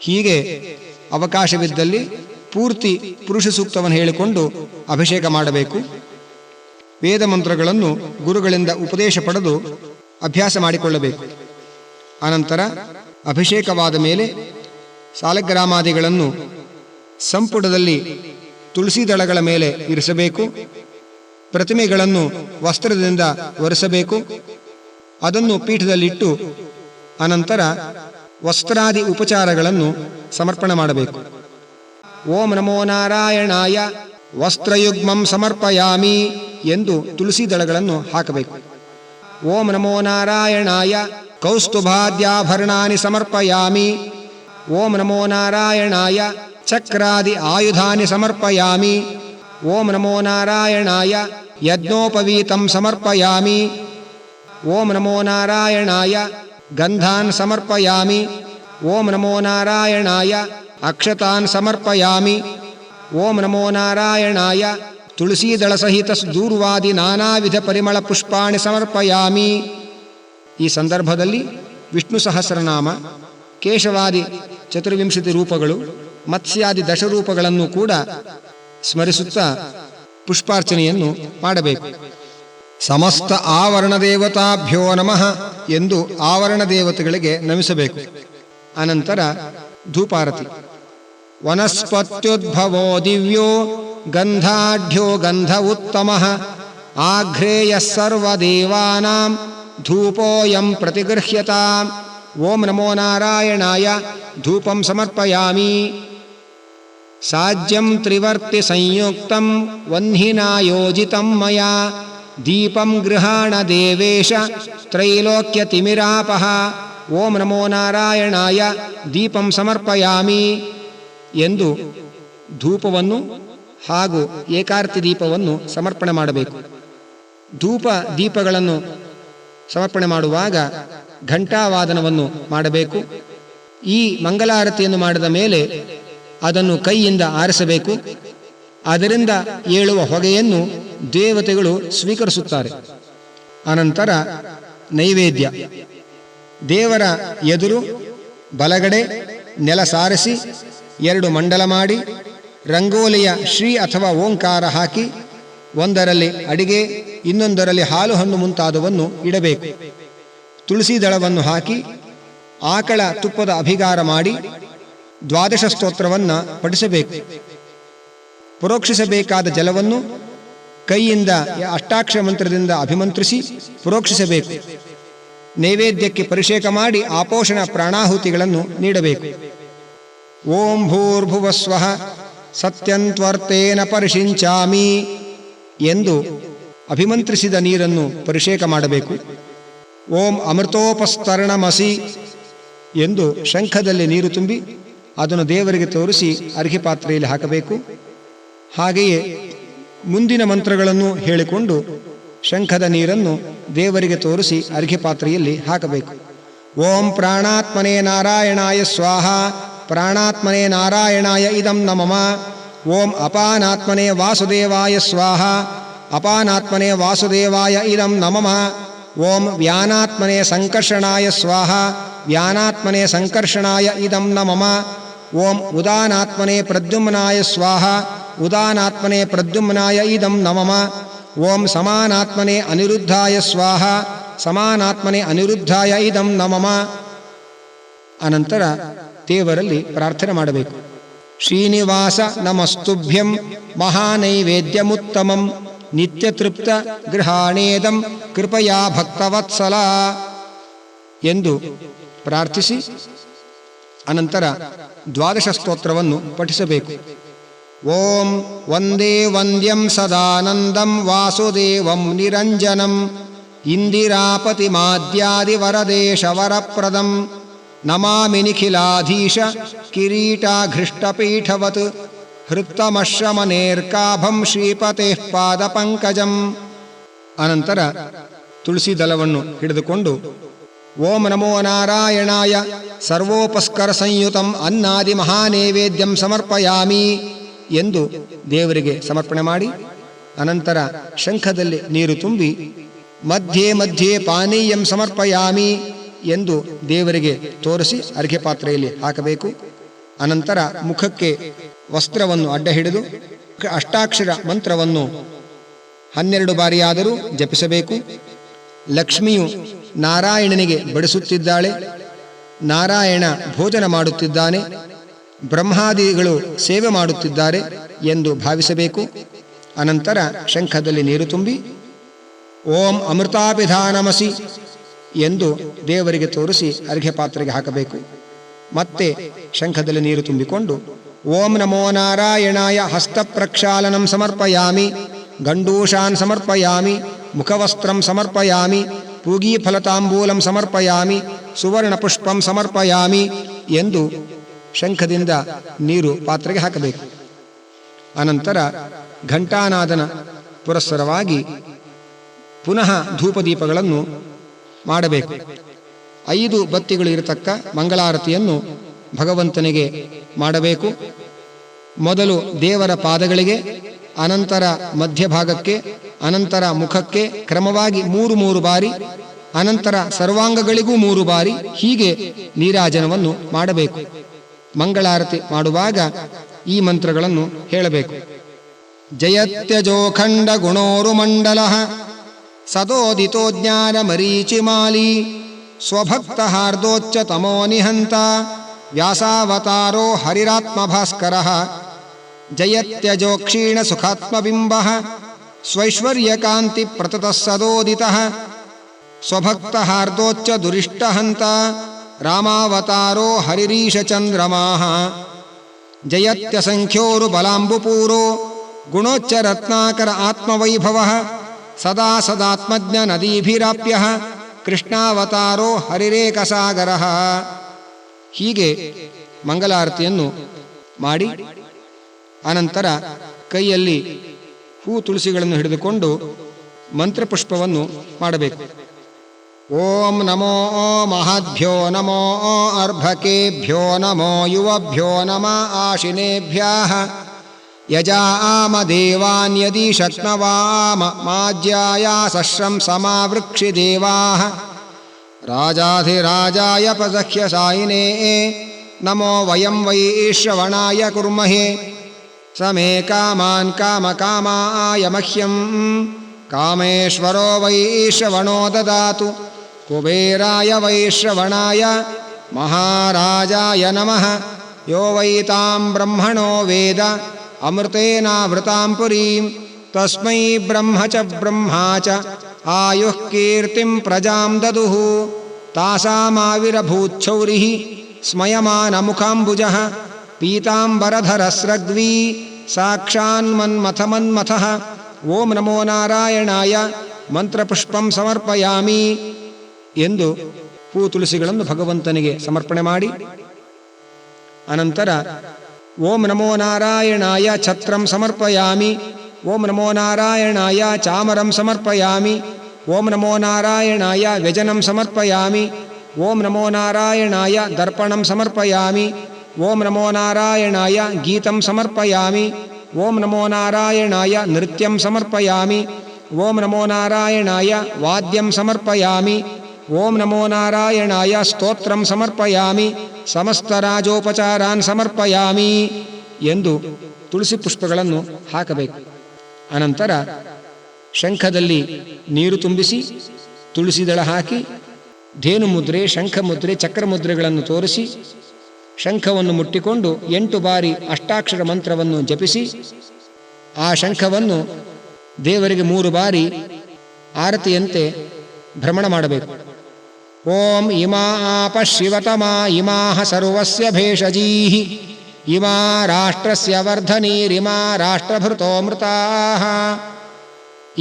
ಹೀಗೆ ಅವಕಾಶವಿದ್ದಲ್ಲಿ ಪೂರ್ತಿ ಪುರುಷ ಸೂಕ್ತವನ್ನು ಹೇಳಿಕೊಂಡು ಅಭಿಷೇಕ ಮಾಡಬೇಕು. ವೇದ ಮಂತ್ರಗಳನ್ನು ಗುರುಗಳಿಂದ ಉಪದೇಶ ಪಡೆದು ಅಭ್ಯಾಸ ಮಾಡಿಕೊಳ್ಳಬೇಕು. ಅನಂತರ ಅಭಿಷೇಕವಾದ ಮೇಲೆ ಸಾಲಗ್ರಾಮಾದಿಗಳನ್ನು ಸಂಪುಟದಲ್ಲಿ ತುಳಸಿ ದಳಗಳ ಮೇಲೆ ಇರಿಸಬೇಕು. ಪ್ರತಿಮೆಗಳನ್ನು ವಸ್ತ್ರದಿಂದ ಒರೆಸಬೇಕು. ಅದನ್ನು ಪೀಠದಲ್ಲಿಟ್ಟು ಅನಂತರ ವಸ್ತ್ರಾದಿ ಉಪಚಾರಗಳನ್ನು ಸಮರ್ಪಣೆ ಮಾಡಬೇಕು. ಓಂ ನಮೋ ನಾರಾಯಣಾಯ ವಸ್ತ್ರಯುಗ್ಮಂ ಸಮರ್ಪಯಾಮಿ ಎಂದು ತುಳಸಿ ದಳಗಳನ್ನು ಹಾಕಬೇಕು. ಓಂ ನಮೋ ನಾರಾಯಣಾಯ ಕೌಸ್ತುಭಾದ್ಯಾಭರಣಾನಿ ಸಮರ್ಪಯಾಮಿ. ಓಂ ನಮೋ ನಾರಾಯಣಾಯ ಚಕ್ರಾದಿ ಆಯುಧಾನಿ ಸಮರ್ಪಯಾಮಿ. ಓಂ ನಮೋ ನಾರಾಯಣಾಯ ಯಜ್ಞೋಪವೀತಂ ಸಮರ್ಪಯಾಮಿ. ಓಂ ನಮೋ ನಾರಾಯಣಾಯ ಗಂಧಾನ್ ಸಮರ್ಪಯಾಮಿ. ಓಂ ನಮೋ ನಾರಾಯಣಾಯ ಅಕ್ಷತಾನ್ ಸಮರ್ಪಯಾಮಿ. ಓಂ ನಮೋ ನಾರಾಯಣಾಯ ತುಳಸೀದಳಸಹಿತ ದೂರ್ವಾದಿ ನಾನಾವಿಧ ಪರಿಮಳ ಪುಷ್ಪಾಣಿ ಸಮರ್ಪಯಾಮಿ. ಈ ಸಂದರ್ಭದಲ್ಲಿ ವಿಷ್ಣು ಸಹಸ್ರನಾಮ, ಕೇಶವಾದಿ 24 ರೂಪಗಳು, ಮತ್ಸ್ಯಾದಿ ದಶರೂಪಗಳನ್ನು ಕೂಡ ಸ್ಮರಿಸುತ್ತಾ ಪುಷ್ಪಾರ್ಚನೆಯನ್ನು ಮಾಡಬೇಕು. ಸಮಸ್ತ ಆವರಣ ದೇವತಾಭ್ಯೋ ನಮಃ ಎಂದು ಆವರಣ ದೇವತೆಗಳಿಗೆ ನಮಿಸಬೇಕು. ಅನಂತರ ಧೂಪಾರತಿ. ವನಸ್ಪತ್ಯುದ್ಭವೋ ದಿವ್ಯೋ ಗಂಧಾಢ್ಯೋ ಗಂಧ ಉತ್ತಮಃ ಆಘ್ರೇಯ ಸರ್ವದೇವಾನಾಂ ಧೂಪೋಯಂ ಪ್ರತಿಗೃಹ್ಯತಾಂ. ಓಂ ನಮೋ ನಾರಾಯಣಾಯ ಧೂಪಂ ಸಮರ್ಪಯಾಮಿ. ಸಾಜ್ಯಂ ತ್ರಿವರ್ತಿ ಸಂಯುಕ್ತಂ ವಹ್ನಿನಾ ಯೋಜಿತಂ ಮಯಾ ದೀಪಂ ಗೃಹಾಣ ದೇವೇಶ ತ್ರೈಲೋಕ್ಯತಿಮಿರಾಪಃ. ಓಂ ನಮೋ ನಾರಾಯಣಾಯ ದೀಪಂ ಸಮರ್ಪಯಾಮಿ ಎಂದು ಧೂಪವನ್ನು ಹಾಗೂ ಏಕಾರ್ತಿ ದೀಪವನ್ನು ಸಮರ್ಪಣೆ ಮಾಡಬೇಕು. ಧೂಪ ದೀಪಗಳನ್ನು ಸಮರ್ಪಣೆ ಮಾಡುವಾಗ ಘಂಟಾವಾದನವನ್ನು ಮಾಡಬೇಕು. ಈ ಮಂಗಲಾರತಿಯನ್ನು ಮಾಡಿದ ಮೇಲೆ ಅದನ್ನು ಕೈಯಿಂದ ಆರಿಸಬೇಕು. ಅದರಿಂದ ಏಳುವ ಹೊಗೆಯನ್ನು ದೇವತೆಗಳು ಸ್ವೀಕರಿಸುತ್ತಾರೆ. ಅನಂತರ ನೈವೇದ್ಯ. ದೇವರ ಎದುರು ಬಲಗಡೆ ನೆಲ ಸಾರಿಸಿ 2 ಮಂಡಲ ಮಾಡಿ ರಂಗೋಲಿಯ ಶ್ರೀ ಅಥವಾ ಓಂಕಾರ ಹಾಕಿ ಒಂದರಲ್ಲಿ ಅಡಿಗೆ ಇನ್ನೊಂದರಲ್ಲಿ ಹಾಲು ಹಣ್ಣು ಮುಂತಾದವನ್ನು ಇಡಬೇಕು. ತುಳಸಿ ದಳವನ್ನು ಹಾಕಿ ಆಕಳ ತುಪ್ಪದ ಅಭಿಗಾರ ಮಾಡಿ 12 ಸ್ತೋತ್ರವನ್ನು ಪಠಿಸಬೇಕು. ಪರೋಕ್ಷಿಸಬೇಕಾದ ಜಲವನ್ನು ಕೈಯಿಂದ ಅಷ್ಟಾಕ್ಷರ ಮಂತ್ರದಿಂದ ಅಭಿಮಂತ್ರಿಸಿ ಪರೋಕ್ಷಿಸಬೇಕು. ನೈವೇದ್ಯಕ್ಕೆ ಪರಿಷೇಕ ಮಾಡಿ ಆಪೋಷಣ ಪ್ರಾಣಾಹುತಿಗಳನ್ನು ನೀಡಬೇಕು. ಓಂ ಭೂರ್ಭುವಸ್ವಃ ಸತ್ಯಂತ್ವರ್ತೇನ ಪರಿಷಿಂಚಾಮಿ ಎಂದು ಅಭಿಮಂತ್ರಿಸಿದ ನೀರನ್ನು ಪರಿಷೇಕ ಮಾಡಬೇಕು. ಓಂ ಅಮೃತೋಪಸ್ತರಣಮಸಿ ಎಂದು ಶಂಖದಲ್ಲಿ ನೀರು ತುಂಬಿ ಅದನ್ನು ದೇವರಿಗೆ ತೋರಿಸಿ ಅರ್ಘ್ಯ ಪಾತ್ರೆಯಲ್ಲಿ ಹಾಕಬೇಕು. ಹಾಗೆಯೇ ಮುಂದಿನ ಮಂತ್ರಗಳನ್ನು ಹೇಳಿಕೊಂಡು ಶಂಖದ ನೀರನ್ನು ದೇವರಿಗೆ ತೋರಿಸಿ ಅರ್ಘ್ಯ ಪಾತ್ರೆಯಲ್ಲಿ ಹಾಕಬೇಕು. ಓಂ ಪ್ರಾಣಾತ್ಮನೇ ನಾರಾಯಣಾಯ ಸ್ವಾಹ. ಪ್ರಾಣಾತ್ಮನೇ ನಾರಾಯಣಾಯ ಇದಂ ನಮಃ. ಓಂ ಅಪಾನಾತ್ಮನೇ ವಾಸುದೇವಾಯ ಸ್ವಾಹ. ಅಪಾನಾತ್ಮನೇ ವಾಸುದೇವಾಯ ಇದಂ ನಮಃ. ಓಂ ವ್ಯಾನಾತ್ಮನೇ ಸಂಕರ್ಷಣಾಯ ಸ್ವಾಹ. ವ್ಯಾನಾತ್ಮನೇ ಸಂಕರ್ಷಣಾಯ ಇದಂ ನಮಃ. ಓಂ ಉದಾನಾತ್ಮನೇ ಪ್ರದ್ಯುಮ್ನಾಯ ಸ್ವಾಹ. ಉದಾನಾತ್ಮನೇ ಪ್ರದ್ಯುಮ್ನಾಯ ಇದಂ ನಮಃ. ಓಂ ಸಮಾನಾತ್ಮನೇ ಅನಿರುದ್ಧಾಯ ಸ್ವಾಹ. ಸಮಾನಾತ್ಮನೇ ಅನಿರುದ್ಧಾಯ ಇದಂ ನಮಃ. ಅನಂತರ ದೇವರಲ್ಲಿ ಪ್ರಾರ್ಥನೆ ಮಾಡಬೇಕು. ಶ್ರೀನಿವಾಸ ನಮಸ್ತುಭ್ಯಂ ಮಹಾನೈವೇದ್ಯಮುತ್ತಮಂ ನಿತ್ಯತೃಪ್ತ ಗೃಹಾಣೇದಂ ಕೃಪಯಾ ಭಕ್ತವತ್ಸಲ. ಎಂದು ಪ್ರಾರ್ಥಿಸಿ ಅನಂತರ ದ್ವಾದಶ ಸ್ತೋತ್ರವನ್ನು ಪಠಿಸಬೇಕು. ಓಂ ವಂದೇ ವಂದ್ಯಂ ಸದಾನಂದಂ ವಾಸುದೇವಂ ನಿರಂಜನಂ ಇಂದಿರಾಪತಿಮಾದ್ಯಾದಿವರದೇಶವರಪ್ರದಂ ನಮಾಮಿ ನಿಖಿಲಾಧೀಶ ಕಿರೀಟಾಘೃಷ್ಟಪೀಠವತ್ ಹೃತ್ತಮಶ್ರಮನೇರ್ಕಾಭಂ ಶ್ರೀಪತೇಃ ಪಾದಪಂಕಜಂ. ಅನಂತರ ತುಳಸಿ ದಳವನ್ನು ಹಿಡಿದುಕೊಂಡು ಓಂ ನಮೋ ನಾರಾಯಣಾಯ ಸರ್ವೋಪಸ್ಕರ ಸಂಯುತಂ ಅನ್ನಾದಿ ಮಹಾನೈವೇದ್ಯಂ ಸಮರ್ಪಯಾಮಿ ಎಂದು ದೇವರಿಗೆ ಸಮರ್ಪಣೆ ಮಾಡಿ ಅನಂತರ ಶಂಖದಲ್ಲಿ ನೀರು ತುಂಬಿ ಮಧ್ಯೆ ಮಧ್ಯೆ ಪಾನೀಯಂ ಸಮರ್ಪಯಾಮಿ ಎಂದು ದೇವರಿಗೆ ತೋರಿಸಿ ಅರ್ಘ್ಯ ಪಾತ್ರೆಯಲ್ಲಿ ಹಾಕಬೇಕು. ಅನಂತರ ಮುಖಕ್ಕೆ ವಸ್ತ್ರವನ್ನು ಅಡ್ಡ ಹಿಡಿದು ಅಷ್ಟಾಕ್ಷರ ಮಂತ್ರವನ್ನು 12 ಬಾರಿಯಾದರೂ ಜಪಿಸಬೇಕು. ಲಕ್ಷ್ಮಿಯು ನಾರಾಯಣನಿಗೆ ಬಡಿಸುತ್ತಿದ್ದಾಳೆ, ನಾರಾಯಣ ಭೋಜನ ಮಾಡುತ್ತಿದ್ದಾನೆ, ಬ್ರಹ್ಮಾದಿಗಳು ಸೇವೆ ಮಾಡುತ್ತಿದ್ದಾರೆ ಎಂದು ಭಾವಿಸಬೇಕು. ಅನಂತರ ಶಂಖದಲ್ಲಿ ನೀರು ತುಂಬಿ ಓಂ ಅಮೃತಾಭಿಧಾನಮಸಿ ಎಂದು ದೇವರಿಗೆ ತೋರಿಸಿ ಅರ್ಘ್ಯ ಪಾತ್ರೆಗೆ ಹಾಕಬೇಕು. ಮತ್ತೆ ಶಂಖದಲ್ಲಿ ನೀರು ತುಂಬಿಕೊಂಡು ಓಂ ನಮೋ ನಾರಾಯಣಾಯ ಹಸ್ತಪ್ರಕ್ಷಾಲನಂ ಸಮರ್ಪಯಾಮಿ, ಗಂಡೂಷಾನ್ ಸಮರ್ಪಯಾಮಿ, ಮುಖವಸ್ತ್ರಂ ಸಮರ್ಪಯಾಮಿ, ಪೂಗೀಫಲತಾಂಬೂಲಂ ಸಮರ್ಪಯಾಮಿ, ಸುವರ್ಣಪುಷ್ಪಂ ಸಮರ್ಪಯಾಮಿ ಎಂದು ಶಂಖದಿಂದ ನೀರು ಪಾತ್ರೆಗೆ ಹಾಕಬೇಕು. ಅನಂತರ ಘಂಟಾನಾದನ ಪುರಸ್ಸರವಾಗಿ ಪುನಃ ಧೂಪದೀಪಗಳನ್ನು ಮಾಡಬೇಕು. 5 ಬತ್ತಿಗಳು ಇರತಕ್ಕ ಮಂಗಳಾರತಿಯನ್ನು ಭಗವಂತನಿಗೆ ಮಾಡಬೇಕು. ಮೊದಲು ದೇವರ ಪಾದಗಳಿಗೆ, ಅನಂತರ ಮಧ್ಯಭಾಗಕ್ಕೆ, ಅನಂತರ ಮುಖಕ್ಕೆ ಕ್ರಮವಾಗಿ 3 ಬಾರಿ, ಅನಂತರ ಸರ್ವಾಂಗಗಳಿಗೂ 3 ಬಾರಿ ಹೀಗೆ ನೀರಾಜನವನ್ನು ಮಾಡಬೇಕು. ಮಂಗಳಾರತಿ ಮಾಡುವಾಗ ಈ ಮಂತ್ರಗಳನ್ನು ಹೇಳಬೇಕು. ಜಯತ್ಯಜೋಖಂಡ ಗುಣೋರುಮಂಡಲಃ ಸದೋದಿತೋ ಜ್ಞಾನ ಮರೀಚಿಮಾಲಿ ಸ್ವಭಕ್ತ ಹಾರ್ದೋಚ್ಚ ತಮೋ ನಿಹಂತ ವ್ಯಾಸಾವತಾರೋ ಹರಿರಾತ್ಮಭಾಸ್ಕರಃ ಜಯತ್ಯಜೋ ಕ್ಷೀಣ ಸುಖಾತ್ಮಬಿಂಬಃ ಸ್ವೈಶ್ವರ್ಯಕಾಂತಿ ಪ್ರತತಃ ಸದೋದಿತಃ ಸ್ವಭಕ್ತ ಹಾರ್ದೋಚ್ಚ ದುರಿಷ್ಟಹಂತ ರಾಮಾವತಾರೋ ಹರಿರೀಶಚಂದ್ರಮಾಃ ಜಯತ್ಯಸಂಖ್ಯೋರು ಬಲಾಂಬುಪೂರೋ ಗುಣೋಚ್ಚ ರತ್ನಾಕರ ಆತ್ಮವೈಭವಃ ಸದಾ ಸದಾತ್ಮಜ್ಞ ನದೀಭಿರಾಪ್ಯಃ ಕೃಷ್ಣಾವತಾರೋ ಹರಿರೇಕಸಾಗರಃ. ಹೀಗೆ ಮಂಗಲಾರತಿಯನ್ನು ಮಾಡಿ ಅನಂತರ ಕೈಯಲ್ಲಿ ಹೂ ತುಳಸಿಗಳನ್ನು ಹಿಡಿದುಕೊಂಡು ಮಂತ್ರಪುಷ್ಪವನ್ನು ಮಾಡಬೇಕು. ಓಂ ನಮೋ ಮಹದ್ಭ್ಯೋ ನಮೋ ಅರ್ಭಕೇಭ್ಯೋ ನಮೋ ಯುವಭ್ಯೋ ನಮಃ ಆಶಿನೇಭ್ಯಃ ಯಜಾಮ ದೇವಾನ್ಯದಿ ಶಕ್ನವಾಮ ಮಾಜ್ಯಾಯ ಸಶ್ರಂ ಸಮಾವೃಕ್ಷಿ ದೇವಾಃ ರಾಜಾಧಿರಾಜಾಯ ಪದಹ್ಯ ಸಾಯಿನೇ ನಮೋ ವಯಂ ವೈ ಶ್ರವಣಾಯ ಕುರ್ಮಹೇ ಸಮೇ ಕಾಮಾನ್ ಕಾಮಕಾಮಾಯ ಮಹ್ಯಂ ಕಾಮೇಶ್ವರೋ ವೈ ಶ್ರವಣೋ ದದಾತು ಕುಬೇರಾಯ ವೈ ಶ್ರವಣಾಯ ಮಹಾರಾಜಾಯ ನಮಃ ಯೋ ವೈ ತಾಂ ಬ್ರಹ್ಮಣೋ ವೇದ ಅಮೃತೇನಾವೃತಾಂ ಪುರೀಂ ತಸ್ಮೈ ಬ್ರಹ್ಮ ಚ ಬ್ರಹ್ಮಾ ಚ ಆಯುಃ ಕೀರ್ತಿಂ ಪ್ರಜಾಂ ದದುಃ ತಾಸಾಮಾವಿರಭೂಚ್ಛೌರಿಃ ಸ್ಮಯಮಾನಮುಖಾಂಬುಜಃ ಪೀತಾಂಬರಧರಸ್ರಗ್ವೀ ಸಾಕ್ಷಾನ್ಮನ್ಮಥಮನ್ಮಥಃ. ಓಂ ನಮೋ ನಾರಾಯಣಾಯ ಮಂತ್ರಪುಷ್ಪಂ ಸಮರ್ಪಯಾಮಿ ಎಂದು ಹೂ ತುಳಸಿಗಳನ್ನು ಭಗವಂತನಿಗೆ ಸಮರ್ಪಣೆ ಮಾಡಿ ಅನಂತರ ಓಂ ನಮೋ ನಾರಾಯಣಾಯ ಛತ್ರಂ ಸಮರ್ಪಯಾಮಿ, ಓಂ ನಮೋ ನಾರಾಯಣಾಯ ಚಾಮರಂ ಸಮರ್ಪಯಾಮಿ, ಓಂ ನಮೋ ನಾರಾಯಣಾಯ ವ್ಯಜನಂ ಸಮರ್ಪಯಾಮಿ, ಓಂ ನಮೋ ನಾರಾಯಣಾಯ ದರ್ಪಣಂ ಸಮರ್ಪಯಾಮಿ, ಓಂ ನಮೋ ನಾರಾಯಣಾಯ ಗೀತಂ ಸಮರ್ಪಯಾಮಿ, ಓಂ ನಮೋ ನಾರಾಯಣಾಯ ನೃತ್ಯಂ ಸಮರ್ಪಯಾಮಿ, ಓಂ ನಮೋ ನಾರಾಯಣಾಯ ವಾದ್ಯಂ ಸಮರ್ಪಯಾಮಿ, ಓಂ ನಮೋ ನಾರಾಯಣಾಯ ಸ್ತೋತ್ರಂ ಸಮರ್ಪಯಾಮಿ, ಸಮಸ್ತ ರಾಜೋಪಚಾರಾನ್ ಸಮರ್ಪಯಾಮಿ ಎಂದು ತುಳಸಿ ಪುಷ್ಪಗಳನ್ನು ಹಾಕಬೇಕು. ಅನಂತರ ಶಂಖದಲ್ಲಿ ನೀರು ತುಂಬಿಸಿ ತುಳಸಿ ದಳ ಹಾಕಿ ಧೇನು ಮುದ್ರೆ, ಶಂಖ ಮುದ್ರೆ, ಚಕ್ರ ಮುದ್ರೆಗಳನ್ನು ತೋರಿಸಿ ಶಂಖವನ್ನು ಮುಟ್ಟಿಕೊಂಡು 8 ಬಾರಿ ಅಷ್ಟಾಕ್ಷರ ಮಂತ್ರವನ್ನು ಜಪಿಸಿ ಆ ಶಂಖವನ್ನು ದೇವರಿಗೆ 3 ಬಾರಿ ಆರತಿಯಂತೆ ಭ್ರಮಣ ಮಾಡಬೇಕು. ಓಂ ಇಮಾ ಆಪ ಶಿವತಮಾ ಇಮಾಹ ಸರ್ವಸ್ಯ ಭೇಷಜೀಃ ಇಮಾ ರಾಷ್ಟ್ರಸ್ಯ ವರ್ಧನೀರಿಮಾ ರಾಷ್ಟ್ರಭೃತೋಮೃತಾಃ.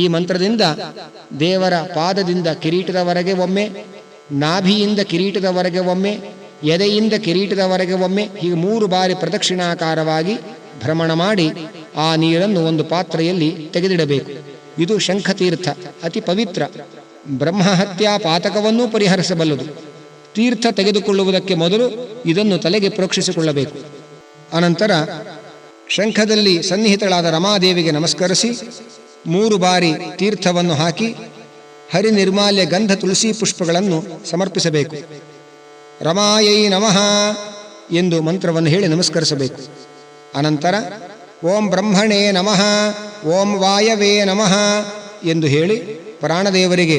ಈ ಮಂತ್ರದಿಂದ ದೇವರ ಪಾದದಿಂದ ಕಿರೀಟದವರೆಗೆ ಒಮ್ಮೆ, ನಾಭಿಯಿಂದ ಕಿರೀಟದವರೆಗೆ ಒಮ್ಮೆ, ಎದೆಯಿಂದ ಕಿರೀಟದವರೆಗೆ ಒಮ್ಮೆ, ಹೀಗೆ 3 ಬಾರಿ ಪ್ರದಕ್ಷಿಣಾಕಾರವಾಗಿ ಭ್ರಮಣ ಮಾಡಿ ಆ ನೀರನ್ನು ಒಂದು ಪಾತ್ರೆಯಲ್ಲಿ ತೆಗೆದಿಡಬೇಕು. ಇದು ಶಂಖತೀರ್ಥ, ಅತಿ ಪವಿತ್ರ, ಬ್ರಹ್ಮಹತ್ಯಾ ಪಾತಕವನ್ನೂ ಪರಿಹರಿಸಬಲ್ಲದು. ತೀರ್ಥ ತೆಗೆದುಕೊಳ್ಳುವುದಕ್ಕೆ ಮೊದಲು ಇದನ್ನು ತಲೆಗೆ ಪ್ರೋಕ್ಷಿಸಿಕೊಳ್ಳಬೇಕು. ಅನಂತರ ಶಂಖದಲ್ಲಿ ಸನ್ನಿಹಿತಳಾದ ರಮಾದೇವಿಗೆ ನಮಸ್ಕರಿಸಿ 3 ಬಾರಿ ತೀರ್ಥವನ್ನು ಹಾಕಿ ಹರಿನಿರ್ಮಾಲ್ಯ ಗಂಧ ತುಳಸಿ ಪುಷ್ಪಗಳನ್ನು ಸಮರ್ಪಿಸಬೇಕು. ರಮಾಯೈ ನಮಃ ಎಂದು ಮಂತ್ರವನ್ನು ಹೇಳಿ ನಮಸ್ಕರಿಸಬೇಕು. ಅನಂತರ ಓಂ ಬ್ರಹ್ಮಣೇ ನಮಃ, ಓಂ ವಾಯವೇ ನಮಃ ಎಂದು ಹೇಳಿ ಪ್ರಾಣದೇವರಿಗೆ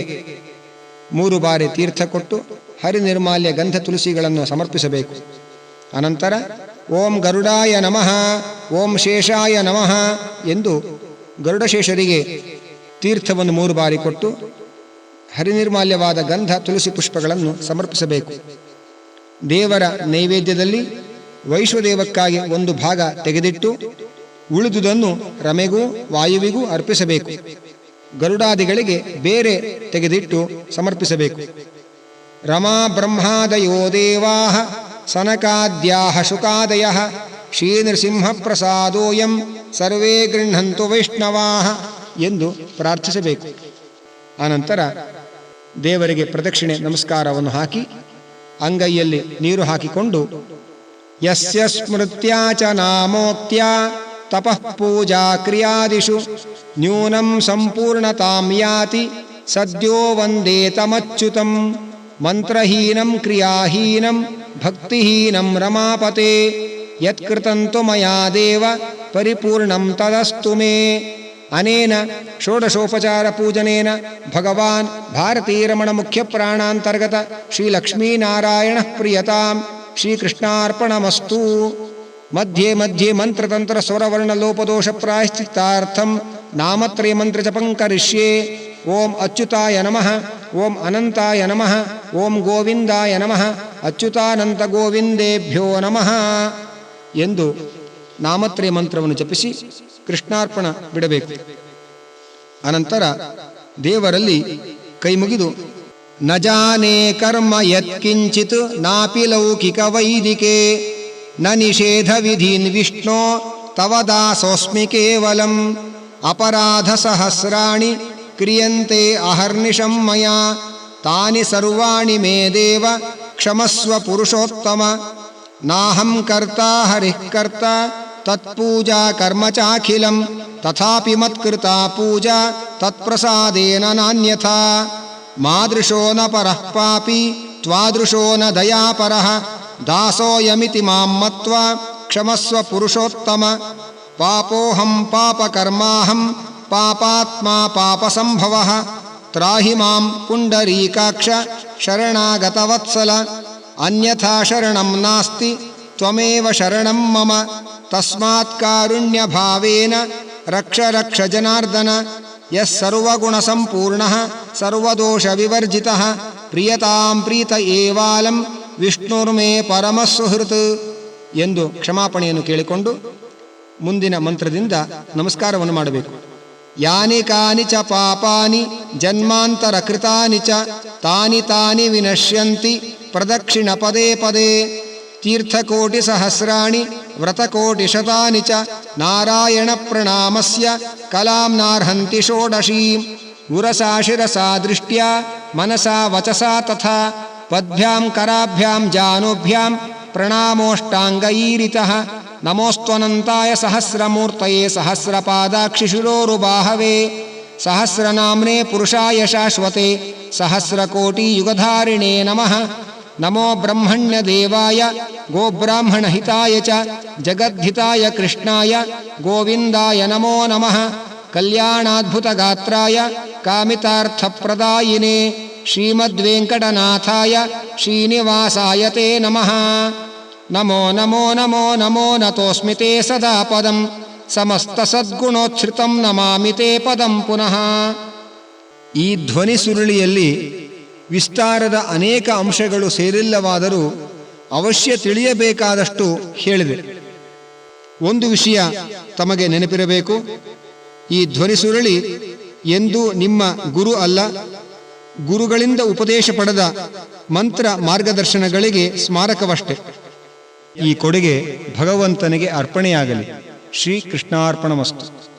3 ಬಾರಿ ತೀರ್ಥ ಕೊಟ್ಟು ಹರಿನಿರ್ಮಾಲ್ಯ ಗಂಧ ತುಳಸಿಗಳನ್ನು ಸಮರ್ಪಿಸಬೇಕು. ಅನಂತರ ಓಂ ಗರುಡಾಯ ನಮಃ, ಓಂ ಶೇಷಾಯ ನಮಃ ಎಂದು ಗರುಡಶೇಷರಿಗೆ ತೀರ್ಥವನ್ನು 3 ಬಾರಿ ಕೊಟ್ಟು ಹರಿನಿರ್ಮಾಲ್ಯವಾದ ಗಂಧ ತುಳಸಿ ಪುಷ್ಪಗಳನ್ನು ಸಮರ್ಪಿಸಬೇಕು. ದೇವರ ನೈವೇದ್ಯದಲ್ಲಿ ವೈಶ್ವದೇವಕ್ಕಾಗಿ 1 ಭಾಗ ತೆಗೆದಿಟ್ಟು ಉಳಿದುದನ್ನು ರಮೆಗೂ ವಾಯುವಿಗೂ ಅರ್ಪಿಸಬೇಕು. ಗರುಡಾದಿಗಳಿಗೆ ಬೇರೆ ತೆಗೆದಿಟ್ಟು ಸಮರ್ಪಿಸಬೇಕು. ರಮಾ ಬ್ರಹ್ಮಾದಯೋ ದೇವಾಃ ಸನಕಾದ್ಯಾಃ ಶುಕಾದಯಃ ಶ್ರೀನೃಸಿಂಹ ಪ್ರಸಾದೋಯಂ ಸರ್ವೇ ಗೃಹಂತು ವೈಷ್ಣವಾಃ ಎಂದು ಪ್ರಾರ್ಥಿಸಬೇಕು. ಅನಂತರ ದೇವರಿಗೆ ಪ್ರದಕ್ಷಿಣೆ ನಮಸ್ಕಾರವನ್ನು ಹಾಕಿ ಅಂಗೈಯಲ್ಲಿ ನೀರು ಹಾಕಿಕೊಂಡು ಯಸ್ಯ ಸ್ಮೃತ್ಯಾ ಚ ನಾಮೋಕ್ತ್ಯಾ ತಪಃ ಪೂಜಾ ಕ್ರಿಯಾದಿಷು ನ್ಯೂನಂ ಸಂಪೂರ್ಣತಾಂ ಯಾತಿ ಸದ್ಯೋ ವಂದೇ ತಮಚ್ಯುತಂ ಮಂತ್ರಹೀನಂ ಕ್ರಿಯಾಹೀನಂ ಭಕ್ತಿಹೀನಂ ರಮಾಪತೆ ಯತ್ಕೃತಂತು ಮಯಾ ದೇವ ಪರಿಪೂರ್ಣಂ ತದಸ್ತು ಮೇ. ಅನೇನ ಷೋಡಶೋಪಚಾರ ಪೂಜನೇನ ಭಗವಾನ್ ಭಾರತೀರಮಣ ಮುಖ್ಯ ಪ್ರಾಣಾಂತರ್ಗತ ಶ್ರೀ ಲಕ್ಷ್ಮೀನಾರಾಯಣ ಪ್ರಿಯತಾಂ ಶ್ರೀಕೃಷ್ಣಾರ್ಪಣಮಸ್ತು. ಮಧ್ಯೆ ಮಧ್ಯೆ ಮಂತ್ರತಂತ್ರ ಸ್ವರವರ್ಣ ಲೋಪದೋಷ ಪ್ರಾಯಶ್ಚಿತ್ತಾರ್ಥಂ ನಾಮತ್ರಯ ಮಂತ್ರ ಜಪಂ ಕರಿಷ್ಯೆ. ಓಂ ಅಚ್ಯುತಾಯ ನಮಃ, ಓಂ ಅನಂತಾಯ ನಮಃ, ಓಂ ಗೋವಿಂದಾಯ ನಮಃ, ಅಚ್ಯುತಾನಂತ ಗೋವಿಂದೇಭ್ಯೋ ನಮಃ ಎಂದು ನಾಮತ್ರಯ ಮಂತ್ರವನ್ನು ಜಪಿಸಿ ಕೃಷ್ಣಾರ್ಪಣ ಬಿಡಬೇಕು. ಅನಂತರ ದೇವರಲ್ಲಿ ಕೈಮುಗಿದು ನ ಜಾನೇ ಕರ್ಮ ಯತ್ಕಿಂಚಿತ್ ನಾಪಿ ಲೌಕಿಕ ವೈದಿಕೆ ನ ನಿಷೇಧ ವಿಧೀನ್ ವಿಷ್ಣೋ ತವ ದಾಸೋಸ್ಮಿ ಕೇವಲಂ ಅಪರಾಧ ಸಹಸ್ರಾಣಿ ಕ್ರಿಯಂತೆ ಅಹರ್ನಿಶಂ ಮಯಾ ತಾನಿ ಸರ್ವಾಣಿ ಮೇ ದೇವ ಕ್ಷಮಸ್ವ ಪುರುಷೋತ್ತಮ. ನಾಹಂ ಕರ್ತಾ ಹರಿಃ ಕರ್ತಾ ತತ್ಪೂಜಾ ಕರ್ಮ ಚಾಖಿಲಂ ತಥಾಪಿ ಮತ್ಕೃತಾ ಪೂಜಾ ತತ್ಪ್ರಸಾದೇನ ನಾನ್ಯಥಾ. ಮಾದೃಶೋ ನ ಪರಃ ಪಾಪಿ ತ್ವಾದೃಶೋ ನ ದಯಾಪರಃ ದಾಸೋಯಮಿತಿ ಮಾಂ ಮತ್ವಾ ಕ್ಷಮಸ್ವ ಪುರುಷೋತ್ತಮ. ಪಾಪೋಹಂ ಪಾಪಕರ್ಮಾಹಂ ಪಾಪಾತ್ಮಾ ಪಾಪಸಂಭವಃ ತ್ರಾಹಿ ಮಾಂ ಪುಂಡರೀಕಾಕ್ಷ ಶರಣಾಗತವತ್ಸಲ. ಅನ್ಯಥಾ ಶರಣಂ ನಾಸ್ತಿ ತ್ವಮೇವ ಶರಣಂ ಮಮ. ತಸ್ಮಾತ್ ಕಾರುಣ್ಯಭಾವೇನ ರಕ್ಷ ರಕ್ಷ ಜನಾರ್ದನ. ಯಃ ಸರ್ವಗುಣಸಂಪೂರ್ಣಃ ಸರ್ವದೋಷ ವಿವರ್ಜಿತಃ ಪ್ರಿಯತಾಂ ಪ್ರೀತ ಏವಾಲಂ ವಿಷ್ಣುರ್ಮೇ ಪರಮಸುಹೃತ್ ಎಂದು ಕ್ಷಮಾಪಣೆಯನ್ನು ಕೇಳಿಕೊಂಡು ಮುಂದಿನ ಮಂತ್ರದಿಂದ ನಮಸ್ಕಾರವನ್ನು ಮಾಡಬೇಕು. ಯಾನಿ ಕಾನಿ ಚ ಪಾಪಾನಿ ಜನ್ಮಾಂತರ ಕೃತಾನಿ ಚ ತಾನಿ ತಾನಿ ವಿನಶ್ಯಂತಿ ಪ್ರದಕ್ಷಿಣ ಪದೇ ಪದೇ. ತೀರ್ಥಕೋಟಿ ಸಹಸ್ರಾಣಿ ವ್ರತಕೋಟಿ ಶತಾನಿ ಚ ನಾರಾಯಣ ಪ್ರಣಾಮಸ್ಯ ಕಲಾಂ ನಾರ್ಹಂತಿ ಷೋಡಶೀಂ. ಉರಸಾ ಶಿರಸಾ ದೃಷ್ಟ್ಯಾ ಮನಸಾ ವಚಸಾ ತಥಾ ಪದ್ಭ್ಯಾಂ ಕರಾಭ್ಯಾಂ ಜಾನುಭ್ಯಾಂ ಪ್ರಣಾಮೋಷ್ಟಾಂಗೈರಿತಃ. ನಮೋಸ್ತ್ವನಂತಾಯ ಸಹಸ್ರಮೂರ್ತಯೇ ಸಹಸ್ರಪಾದಾಕ್ಷಿಶಿರೋರುಬಾಹವೇ. ಸಹಸ್ರನಾಮ್ನೇ ಪುರುಷಾಯ ಶಾಶ್ವತೆ ಸಹಸ್ರಕೋಟಿಯುಗಧಾರಿಣೇ ನಮಃ. ನಮೋ ಬ್ರಹ್ಮಣ್ಯ ದೇವಾಯ ಗೋಬ್ರಾಹ್ಮಣ ಹಿತಾಯ ಚ ಜಗದ್ಧಿತಾಯ ಕೃಷ್ಣಾಯ ಗೋವಿಂದಾಯ ನಮೋ ನಮಃ. ಕಲ್ಯಾಣಾದ್ಭುತ ಗಾತ್ರಾಯ ಕಾಮಿತಾರ್ಥಪ್ರದಾಯಿನೇ ಶ್ರೀಮದ್ವೆಂಕಟನಾಥಾಯ ಶ್ರೀನಿವಾಸಾಯ ತೇ ನಮಃ. ನಮೋ ನಮೋ ನಮೋ ನಮೋ ನತೋಸ್ಮಿ ತೇ ಸದಾ ಪದಂ ಸಮಸ್ತ ಸದ್ಗುಣೋಚ್ಛ್ರಿತಂ ನಮಾಮಿ ತೇ ಪದಂ ಪುನಃ. ಈ ಧ್ವನಿ ಸುರುಳಿಯಲ್ಲಿ ವಿಸ್ತಾರದ ಅನೇಕ ಅಂಶಗಳು ಸೇರಿಲ್ಲವಾದರೂ ಅವಶ್ಯ ತಿಳಿಯಬೇಕಾದಷ್ಟು ಹೇಳಿದೆ. ಒಂದು ವಿಷಯ ತಮಗೆ ನೆನಪಿರಬೇಕು, ಈ ಧ್ವನಿಸುರಳಿ ಎಂದೂ ನಿಮ್ಮ ಗುರು ಅಲ್ಲ. ಗುರುಗಳಿಂದ ಉಪದೇಶ ಪಡೆದ ಮಂತ್ರ ಮಾರ್ಗದರ್ಶನಗಳಿಗೆ ಸ್ಮಾರಕವಷ್ಟೆ. ಈ ಕೊಡುಗೆ ಭಗವಂತನಿಗೆ ಅರ್ಪಣೆಯಾಗಲಿ. ಶ್ರೀಕೃಷ್ಣಾರ್ಪಣಮಸ್ತು.